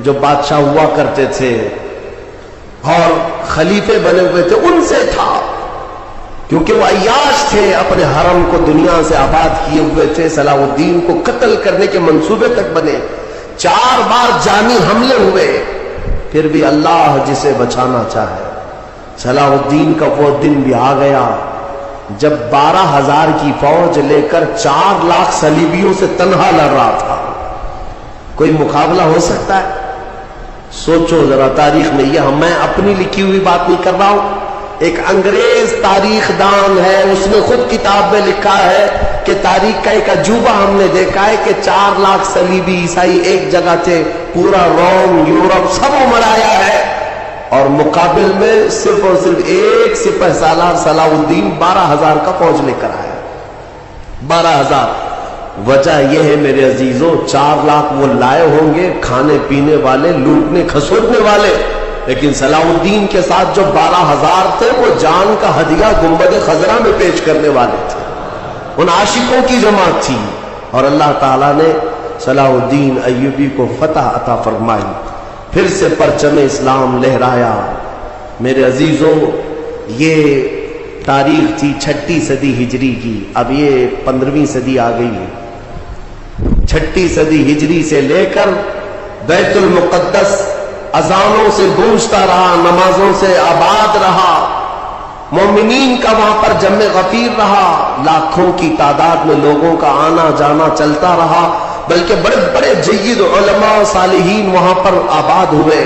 جو بادشاہ ہوا کرتے تھے اور خلیفے بنے ہوئے تھے ان سے تھا، کیونکہ وہ عیاش تھے، اپنے حرم کو دنیا سے آباد کیے ہوئے تھے. صلاح الدین کو قتل کرنے کے منصوبے تک بنے. 4 بار جانی حملے ہوئے، پھر بھی اللہ جسے بچانا چاہے. صلاح الدین کا وہ دن بھی آ گیا جب 12,000 کی فوج لے کر 4 لاکھ صلیبیوں سے تنہا لڑ رہا تھا. کوئی مقابلہ ہو سکتا ہے؟ سوچو ذرا تاریخ میں. یہ میں اپنی لکھی ہوئی بات نہیں کر رہا ہوں، ایک انگریز تاریخ دان ہے، اس نے خود کتاب میں لکھا ہے کہ تاریخ کا ایک عجوبہ ہم نے دیکھا ہے کہ 4 لاکھ صلیبی عیسائی ایک جگہ تھے، پورا روم، یورپ سب مرایا ہے، اور مقابل میں صرف اور صرف ایک سپہ سالار صلاح الدین 12,000 کا فوج لے کر آیا، 12,000۔ وجہ یہ ہے میرے عزیزوں، 4 لاکھ وہ لائے ہوں گے کھانے پینے والے، لوٹنے کھسوٹنے والے، لیکن صلاح الدین کے ساتھ جو 12,000 تھے وہ جان کا ہدیہ گنبد خضرا میں پیش کرنے والے تھے، ان عاشقوں کی جماعت تھی، اور اللہ تعالیٰ نے صلاح الدین ایوبی کو فتح عطا فرمائی، پھر سے پرچم اسلام لہرایا۔ میرے عزیزوں، یہ تاریخ تھی 6 صدی ہجری کی، اب یہ 15ویں صدی آ گئی ہے۔ 6 صدی ہجری سے لے کر بیت المقدس اذانوں سے گونجتا رہا، نمازوں سے آباد رہا، مومنین کا وہاں پر جمع غفیر رہا، لاکھوں کی تعداد میں لوگوں کا آنا جانا چلتا رہا، بلکہ بڑے بڑے جید علماء و صالحین وہاں پر آباد ہوئے۔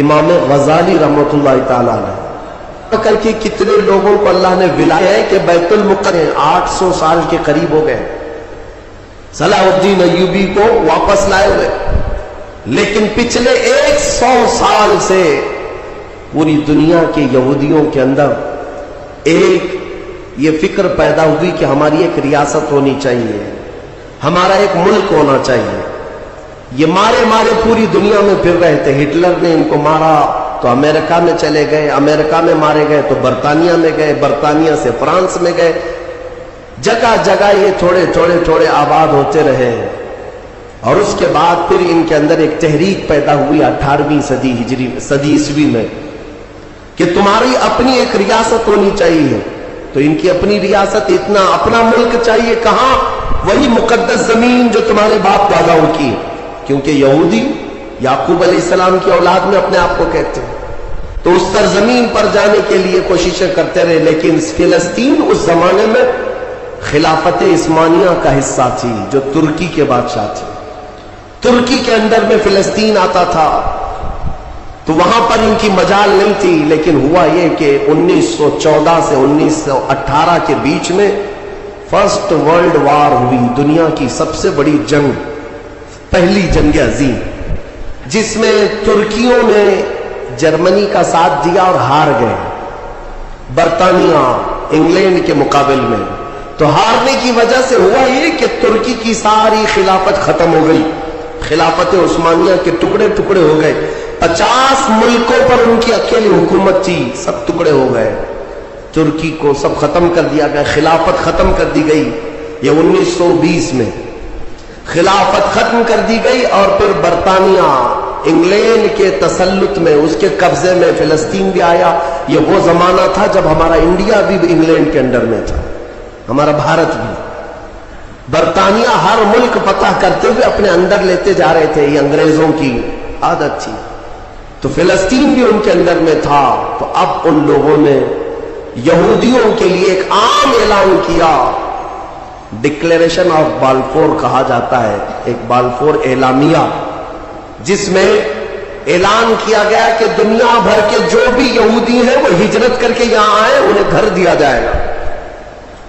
امام غزالی رحمۃ اللہ تعالیٰ نے کر کے کتنے لوگوں کو اللہ نے ولایا ہے کہ بیت المقدس 800 سال کے قریب ہو گئے صلاح الدین ایوبی کو واپس لائے ہوئے، لیکن پچھلے 100 سال سے پوری دنیا کے یہودیوں کے اندر ایک یہ فکر پیدا ہوئی کہ ہماری ایک ریاست ہونی چاہیے، ہمارا ایک ملک ہونا چاہیے۔ یہ مارے مارے پوری دنیا میں پھر رہے تھے، ہٹلر نے ان کو مارا تو امریکہ میں چلے گئے، امریکہ میں مارے گئے تو برطانیہ میں گئے، برطانیہ سے فرانس میں گئے، جگہ جگہ یہ تھوڑے تھوڑے تھوڑے آباد ہوتے رہے، اور اس کے بعد پھر ان کے اندر ایک تحریک پیدا ہوئی 18ویں صدی عیسوی میں کہ تمہاری اپنی ایک ریاست ہونی چاہیے۔ تو ان کی اپنی ریاست، اتنا اپنا ملک چاہیے، کہاں؟ وہی مقدس زمین جو تمہارے باپ داداؤں کی، کیونکہ یہودی یعقوب علیہ السلام کی اولاد میں اپنے آپ کو کہتے ہیں، تو اس سرزمین پر جانے کے لیے کوششیں کرتے رہے، لیکن فلسطین اس زمانے میں خلافت عثمانیہ کا حصہ تھی جو ترکی کے بادشاہ تھے، ترکی کے اندر میں فلسطین آتا تھا، تو وہاں پر ان کی مجال نہیں تھی۔ لیکن ہوا یہ کہ 1914 سے 1918 کے بیچ میں فرسٹ ورلڈ وار ہوئی، دنیا کی سب سے بڑی جنگ، پہلی جنگ عظیم، جس میں ترکیوں نے جرمنی کا ساتھ دیا اور ہار گئے برطانیہ انگلینڈ کے مقابل میں۔ تو ہارنے کی وجہ سے ہوا یہ کہ ترکی کی ساری خلافت ختم ہو گئی، خلافت عثمانیہ کے ٹکڑے ٹکڑے ہو گئے، 50 ملکوں پر ان کی اکیلی حکومت تھی، سب ٹکڑے ہو گئے، ترکی کو سب ختم کر دیا گیا، خلافت ختم کر دی گئی۔ یہ 1920 میں خلافت ختم کر دی گئی، اور پھر برطانیہ انگلینڈ کے تسلط میں، اس کے قبضے میں فلسطین بھی آیا۔ یہ وہ زمانہ تھا جب ہمارا انڈیا بھی انگلینڈ کے انڈر میں تھا، ہمارا بھارت بھی۔ برطانیہ ہر ملک فتح کرتے ہوئے اپنے اندر لیتے جا رہے تھے، یہ انگریزوں کی عادت تھی، تو فلسطین بھی ان کے اندر میں تھا۔ تو اب ان لوگوں نے یہودیوں کے لیے ایک عام اعلان کیا، ڈکلیریشن آف بالفور کہا جاتا ہے، ایک بالفور اعلامیہ، جس میں اعلان کیا گیا کہ دنیا بھر کے جو بھی یہودی ہیں وہ ہجرت کر کے یہاں آئے، انہیں گھر دیا جائے گا۔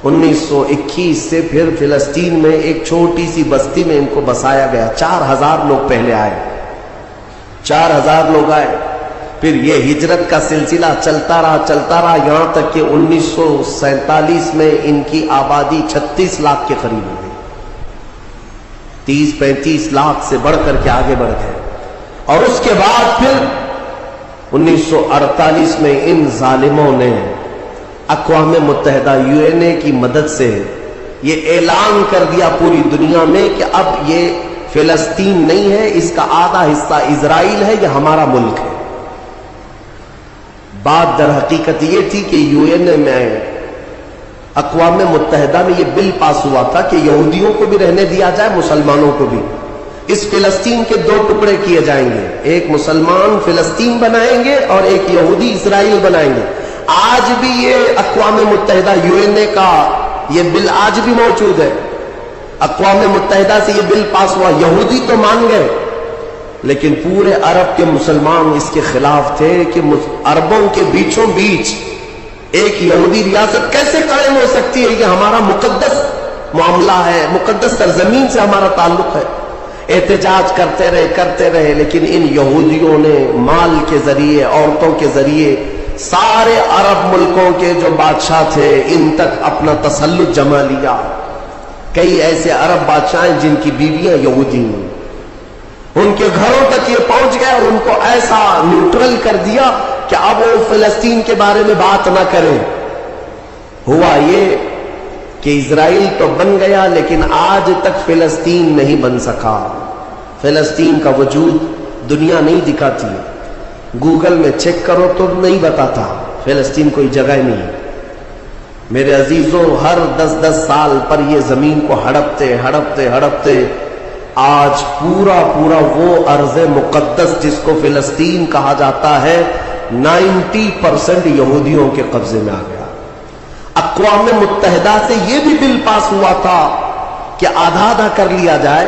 1921 سے پھر فلسطین میں ایک چھوٹی سی بستی میں ان کو بسایا گیا، 4000 لوگ پہلے آئے، 4000 لوگ آئے، پھر یہ ہجرت کا سلسلہ چلتا رہا یہاں تک کہ 1947 میں ان کی آبادی 36 لاکھ کے قریب ہو گئی، 30-35 لاکھ سے بڑھ کر کے آگے بڑھ گئے۔ اور اس کے بعد پھر 1948 میں ان ظالموں نے اقوام متحدہ UN کی مدد سے یہ اعلان کر دیا پوری دنیا میں کہ اب یہ فلسطین نہیں ہے، اس کا آدھا حصہ اسرائیل ہے، یہ ہمارا ملک ہے۔ بات در حقیقت یہ تھی کہ UN میں، اقوام متحدہ میں یہ بل پاس ہوا تھا کہ یہودیوں کو بھی رہنے دیا جائے، مسلمانوں کو بھی۔ اس فلسطین کے 2 ٹکڑے کیے جائیں گے، ایک مسلمان فلسطین بنائیں گے اور ایک یہودی اسرائیل بنائیں گے۔ آج بھی یہ اقوام متحدہ UN کا یہ بل آج بھی موجود ہے، اقوام متحدہ سے یہ بل پاس ہوا، یہودی تو مان گئے لیکن پورے عرب کے مسلمان اس کے خلاف تھے کہ عربوں کے بیچوں بیچ ایک یہودی ریاست کیسے قائم ہو سکتی ہے؟ یہ ہمارا مقدس معاملہ ہے, مقدس سرزمین سے ہمارا تعلق ہے. احتجاج کرتے رہے لیکن ان یہودیوں نے مال کے ذریعے, عورتوں کے ذریعے سارے عرب ملکوں کے جو بادشاہ تھے ان تک اپنا تسلط جما لیا. کئی ایسے عرب بادشاہ ہیں جن کی بیویاں یہودی ہیں, ان کے گھروں تک یہ پہنچ گیا اور ان کو ایسا نیوٹرل کر دیا کہ اب وہ فلسطین کے بارے میں بات نہ کریں. ہوا یہ کہ اسرائیل تو بن گیا لیکن آج تک فلسطین نہیں بن سکا. فلسطین کا وجود دنیا نہیں دکھاتی, گوگل میں چیک کرو تو نہیں بتاتا فلسطین کوئی جگہ نہیں. میرے عزیزوں, ہر 10 سال پر یہ زمین کو ہڑپتے آج پورا وہ ارض مقدس جس کو فلسطین کہا جاتا ہے 90% یہودیوں کے قبضے میں آ گیا. اقوام متحدہ سے یہ بھی بل پاس ہوا تھا کہ آدھا کر لیا جائے,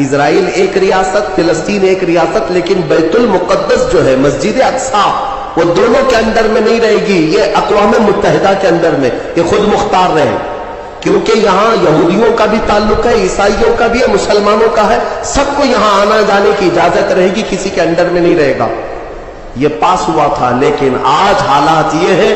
اسرائیل ایک ریاست, فلسطین ایک ریاست, لیکن بیت المقدس جو ہے مسجد اقصی وہ دونوں کے اندر میں نہیں رہے گی, یہ اقوام متحدہ کے اندر میں, یہ خود مختار رہے, کیونکہ یہاں یہودیوں کا بھی تعلق ہے, عیسائیوں کا بھی ہے, مسلمانوں کا ہے, سب کو یہاں آنا جانے کی اجازت رہے گی, کسی کے انڈر میں نہیں رہے گا. یہ پاس ہوا تھا لیکن آج حالات یہ ہے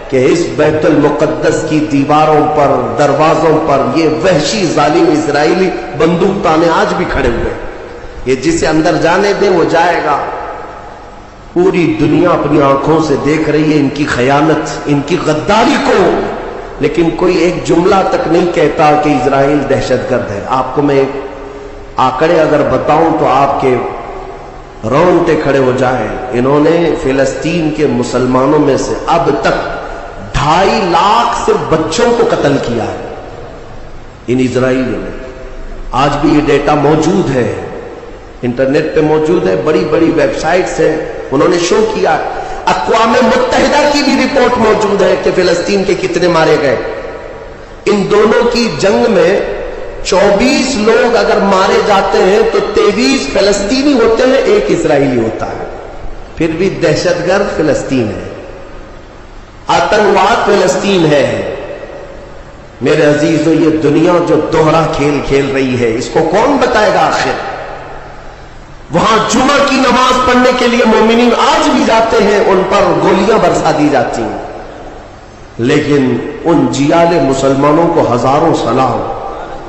کہ اس بیت المقدس کی دیواروں پر, دروازوں پر یہ وحشی ظالم اسرائیلی بندوق تانے آج بھی کھڑے ہوئے. یہ جسے اندر جانے دیں وہ جائے گا. پوری دنیا اپنی آنکھوں سے دیکھ رہی ہے ان کی خیانت, ان کی غداری کو, لیکن کوئی ایک جملہ تک نہیں کہتا کہ اسرائیل دہشت گرد ہے. آپ کو میں آنکڑے اگر بتاؤں تو آپ کے رونگٹے کھڑے ہو جائیں. انہوں نے فلسطین کے مسلمانوں میں سے اب تک 2.5 لاکھ سے بچوں کو قتل کیا ہے ان اسرائیلیوں نے. آج بھی یہ ڈیٹا موجود ہے, انٹرنیٹ پہ موجود ہے, بڑی ویب سائٹس ہیں, انہوں نے شو کیا. اقوام متحدہ کی بھی رپورٹ موجود ہے کہ فلسطین کے کتنے مارے گئے. ان دونوں کی جنگ میں 24 لوگ اگر مارے جاتے ہیں تو 23 فلسطینی ہوتے ہیں, ایک اسرائیلی ہوتا ہے. پھر بھی دہشت گرد فلسطین ہے, آتنکواد فلسطین ہے. میرے عزیزو, یہ دنیا جو دوہرا کھیل کھیل رہی ہے اس کو کون بتائے گا آخر؟ وہاں جمعہ کی نماز پڑھنے کے لیے مومنین آج بھی جاتے ہیں, ان پر گولیاں برسا دی جاتی ہیں, لیکن ان جیال مسلمانوں کو ہزاروں سلام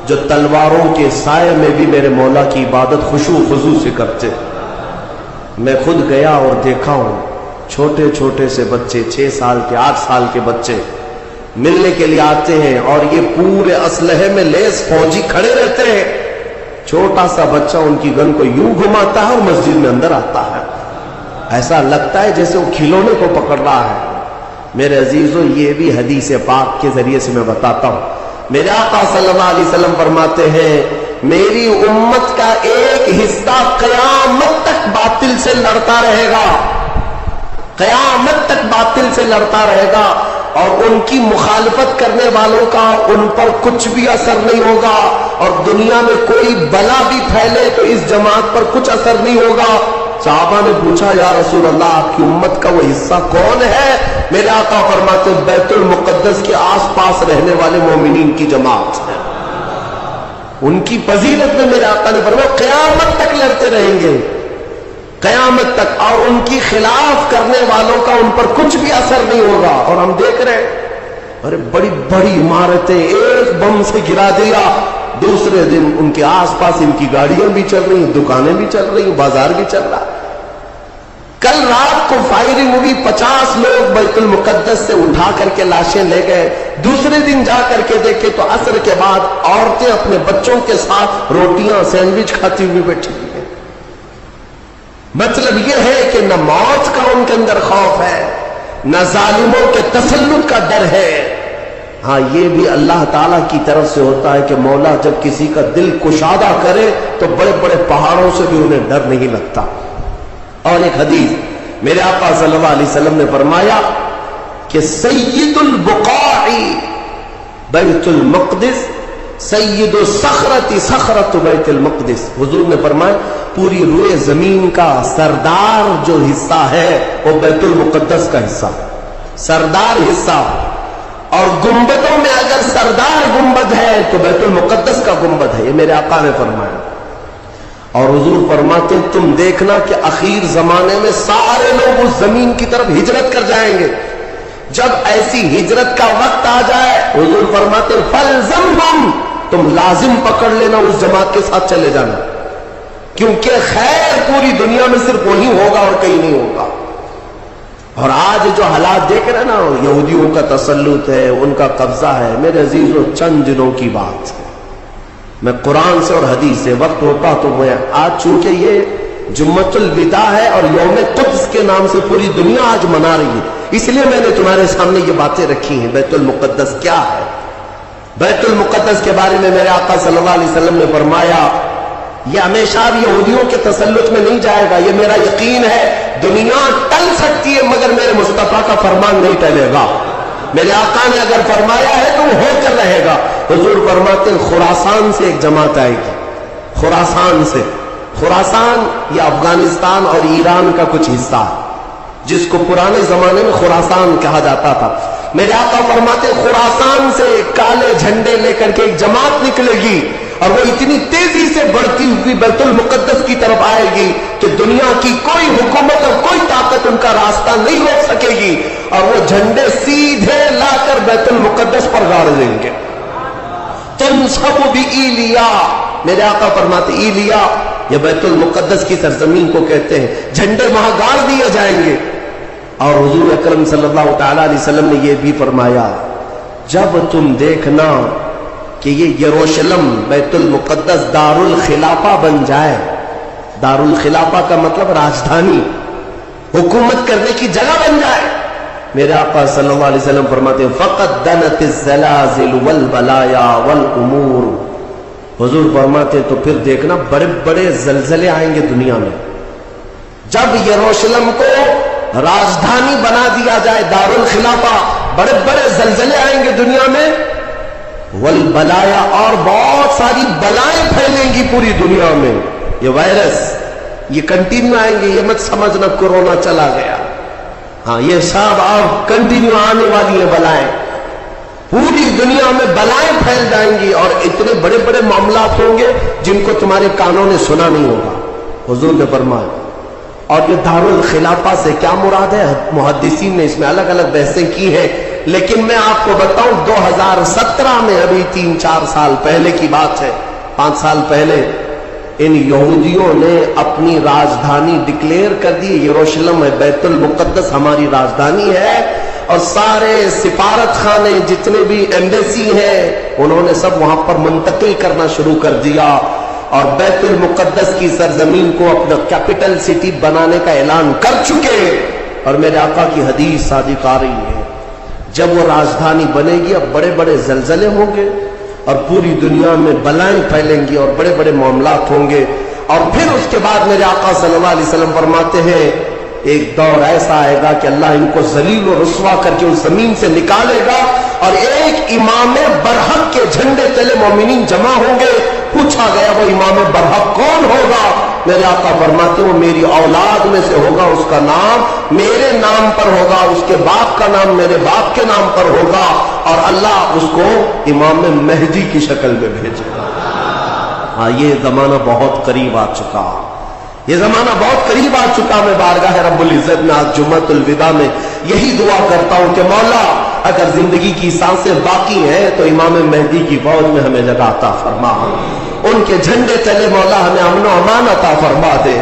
جو تلواروں کے سائے میں بھی میرے مولا کی عبادت خشوع خضوع سے کرتے. میں خود گیا اور دیکھا ہوں, چھوٹے سے بچے, 6 سال کے, 8 سال کے بچے ملنے کے لیے آتے ہیں اور یہ پورے اسلحے میں لیس فوجی کھڑے رہتے ہیں. چھوٹا سا بچہ ان کی گن کو یوں گھماتا ہے اور مسجد میں اندر آتا ہے, ایسا لگتا ہے جیسے وہ کھلونے کو پکڑ رہا ہے. میرے عزیزو, یہ بھی حدیث پاک کے ذریعے سے میں بتاتا ہوں. میرے آقا صلی اللہ علیہ وسلم فرماتے ہیں میری امت کا ایک حصہ قیامت تک باطل سے لڑتا رہے گا, قیامت تک باطل سے لڑتا رہے گا, اور ان کی مخالفت کرنے والوں کا ان پر کچھ بھی اثر نہیں ہوگا, اور دنیا میں کوئی بلا بھی پھیلے تو اس جماعت پر کچھ اثر نہیں ہوگا. صحابہ نے پوچھا یا رسول اللہ آپ کی امت کا وہ حصہ کون ہے؟ میرے آقا فرماتے بیت المقدس کے آس پاس رہنے والے مومنین کی جماعت ہے. ان کی فضیلت میں میرے آقا نے فرمایا قیامت تک لڑتے رہیں گے, قیامت تک, اور ان کی خلاف کرنے والوں کا ان پر کچھ بھی اثر نہیں ہوگا. اور ہم دیکھ رہے ارے بڑی عمارتیں ایک بم سے گرا دیا, دوسرے دن ان کے آس پاس ان کی گاڑیاں بھی چل رہی ہیں, دکانیں بھی چل رہی ہیں, بازار بھی چل رہا. کل رات کو فائرنگ ہوئی, 50 لوگ بیت المقدس سے اٹھا کر کے لاشیں لے گئے. دوسرے دن جا کر کے دیکھے تو عصر کے بعد عورتیں اپنے بچوں کے ساتھ روٹیاں سینڈوچ کھاتی ہوئی بیٹھی ہوئی ہیں. مطلب یہ ہے کہ نہ موت کا ان کے اندر خوف ہے, نہ ظالموں کے تسلط کا ڈر ہے. ہاں یہ بھی اللہ تعالیٰ کی طرف سے ہوتا ہے کہ مولا جب کسی کا دل کشادہ کرے تو بڑے بڑے پہاڑوں سے بھی انہیں ڈر نہیں لگتا. اور ایک حدیث میرے آقا صلی اللہ علیہ وسلم نے فرمایا کہ سید البقاع بیت المقدس سید الصخرۃ صخرۃ بیت المقدس. حضور نے فرمایا پوری روئے زمین کا سردار جو حصہ ہے وہ بیت المقدس کا حصہ, سردار حصہ. اور گنبدوں میں اگر سردار گنبد ہے تو بیت المقدس کا گنبد ہے، یہ میرے آقا نے فرمایا۔ اور حضور فرماتے ہیں تم دیکھنا کہ اخیر زمانے میں سارے لوگ اس زمین کی طرف ہجرت کر جائیں گے۔ جب ایسی ہجرت کا وقت آ جائے حضور فرماتے ہیں فَالْزَمْهُمْ، تم لازم پکڑ لینا، اس جماعت کے ساتھ چلے جانا، کیونکہ خیر پوری دنیا میں صرف وہی ہوگا اور کہیں نہیں ہوگا۔ اور آج جو حالات دیکھ رہے ہیں نا، یہودیوں کا تسلط ہے، ان کا قبضہ ہے، میرے عزیزوں چند دنوں کی بات ہے، میں قرآن سے اور حدیث سے وقت ہوتا تو میں آج، چونکہ یہ جمعۃ الوداع ہے اور یوم قدس کے نام سے پوری دنیا آج منا رہی ہے، اس لیے میں نے تمہارے سامنے یہ باتیں رکھی ہیں۔ بیت المقدس کیا ہے؟ بیت المقدس کے بارے میں میرے آقا صلی اللہ علیہ وسلم نے فرمایا یہ ہمیشہ بھی یہودیوں کے تسلط میں نہیں جائے گا، یہ میرا یقین ہے۔ دنیا ٹل سکتی ہے مگر میرے مصطفیٰ کا فرمان نہیں ٹلے گا۔ میرے آقا نے اگر فرمایا ہے تو ہو کر رہے گا۔ حضور فرماتے ہیں خراسان سے ایک جماعت آئے گی، خراسان سے۔ خراسان یہ افغانستان اور ایران کا کچھ حصہ ہے، جس کو پرانے زمانے میں خراسان کہا جاتا تھا۔ میرے آقا فرماتے ہیں خراسان سے کالے جھنڈے لے کر کے ایک جماعت نکلے گی، اور وہ اتنی تیزی سے بڑھتی ہوئی بیت المقدس کی طرف آئے گی کہ دنیا کی کوئی حکومت اور کوئی طاقت ان کا راستہ نہیں روک سکے گی، اور وہ جھنڈے سیدھے لا کر بیت المقدس پر گاڑ دیں گے۔ تنصب بإیلیا، میرے آقا فرماتے ایلیا یہ بیت المقدس کی سرزمین کو کہتے ہیں، جھنڈے وہاں گاڑ دیے جائیں گے۔ اور حضور اکرم صلی اللہ تعالی علیہ وسلم نے یہ بھی فرمایا جب تم دیکھنا کہ یہ یروشلم بیت المقدس دار الخلافہ بن جائے، دار الخلافہ کا مطلب راجدھانی، حکومت کرنے کی جگہ بن جائے، میرے آقا صلی اللہ علیہ وسلم فرماتے ہیں فقط دنت الزلازل والبلایا والامور، حضور فرماتے ہیں تو پھر دیکھنا بڑے بڑے زلزلے آئیں گے دنیا میں۔ جب یروشلم کو راجدھانی بنا دیا جائے، دار الخلافہ، بڑے بڑے زلزلے آئیں گے دنیا میں، والبلایا، اور بہت ساری بلائیں پھیلیں گی پوری دنیا میں۔ یہ وائرس یہ کنٹینیو آئیں گے، یہ مت سمجھنا کورونا چلا گیا، ہاں یہ سب اور کنٹینیو آنے والی ہیں بلائیں، پوری دنیا میں بلائیں پھیل جائیں گی، اور اتنے بڑے بڑے معاملات ہوں گے جن کو تمہارے کانوں نے سنا نہیں ہوگا۔ حضور نے فرمایا، اور یہ دار الخلافہ سے کیا مراد ہے؟ محدثین نے اس میں الگ الگ بحثیں کی ہیں، لیکن میں آپ کو بتاؤں 2017 میں، ابھی 3-4 سال پہلے کی بات ہے، 5 سال پہلے، ان یہودیوں نے اپنی راجدھانی ڈکلیئر کر دی، یروشلم ہے، بیت المقدس ہماری راجدھانی ہے، اور سارے سفارت خانے جتنے بھی ایمبیسی ہیں انہوں نے سب وہاں پر منتقل کرنا شروع کر دیا، اور بیت المقدس کی سرزمین کو اپنا کیپٹل سٹی بنانے کا اعلان کر چکے۔ اور میرے آقا کی حدیث صادق آ رہی ہے، جب وہ راجدھانی بنے گی اب بڑے بڑے زلزلے ہوں گے، اور پوری دنیا میں بلائیں پھیلیں گی، اور بڑے بڑے معاملات ہوں گے، اور پھر اس کے بعد میرے آقا صلی اللہ علیہ وسلم فرماتے ہیں ایک دور ایسا آئے گا کہ اللہ ان کو ذلیل و رسوا کر کے اس زمین سے نکالے گا، اور ایک امام برحق کے جھنڈے تلے مومنین جمع ہوں گے۔ پوچھا گیا وہ امام برحق کون ہوگا؟ میرے آقا فرماتے ہیں وہ میری اولاد میں سے ہوگا، اس کا نام میرے نام پر ہوگا، اس کے باپ کا نام میرے باپ کے نام پر ہوگا، اور اللہ اس کو امام مہدی کی شکل میں بھیجے گا۔ ہاں یہ زمانہ بہت قریب آ چکا، یہ زمانہ بہت قریب آ چکا۔ میں بارگاہ رب العزت میں آج جمعۃ الوداع میں یہی دعا کرتا ہوں کہ مولا اگر زندگی کی سانسیں باقی ہیں تو امام مہدی کی فوج میں ہمیں جگہ عطا فرما، ان کے جھنڈے تلے مولا ہمیں امن و امان عطا فرما دے،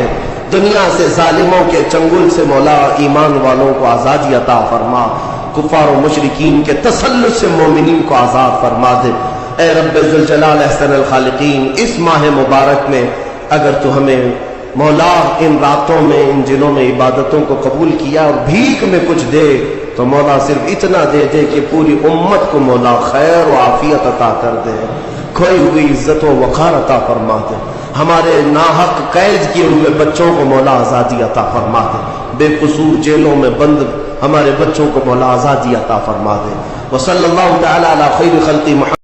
دنیا سے ظالموں کے چنگل سے مولا ایمان والوں کو آزادی عطا فرما، کفار و مشرکین کے تسلط سے مومنین کو آزاد فرما دے۔ اے رب ذوالجلال احسن الخالقین، اس ماہ مبارک میں اگر تو ہمیں مولا ان راتوں میں ان دنوں میں عبادتوں کو قبول کیا اور بھیک میں کچھ دے تو مولا صرف اتنا دے دے کہ پوری امت کو مولا خیر و عافیت عطا کر دے، کھوئی ہوئی عزت و وقار عطا فرما دے، ہمارے ناحق قید کیے ہوئے بچوں کو مولا آزادی عطا فرما دے، بے قصور جیلوں میں بند ہمارے بچوں کو مولا آزادی عطا فرما دے۔ وصلی اللہ تعالی علی خیر خلق محمد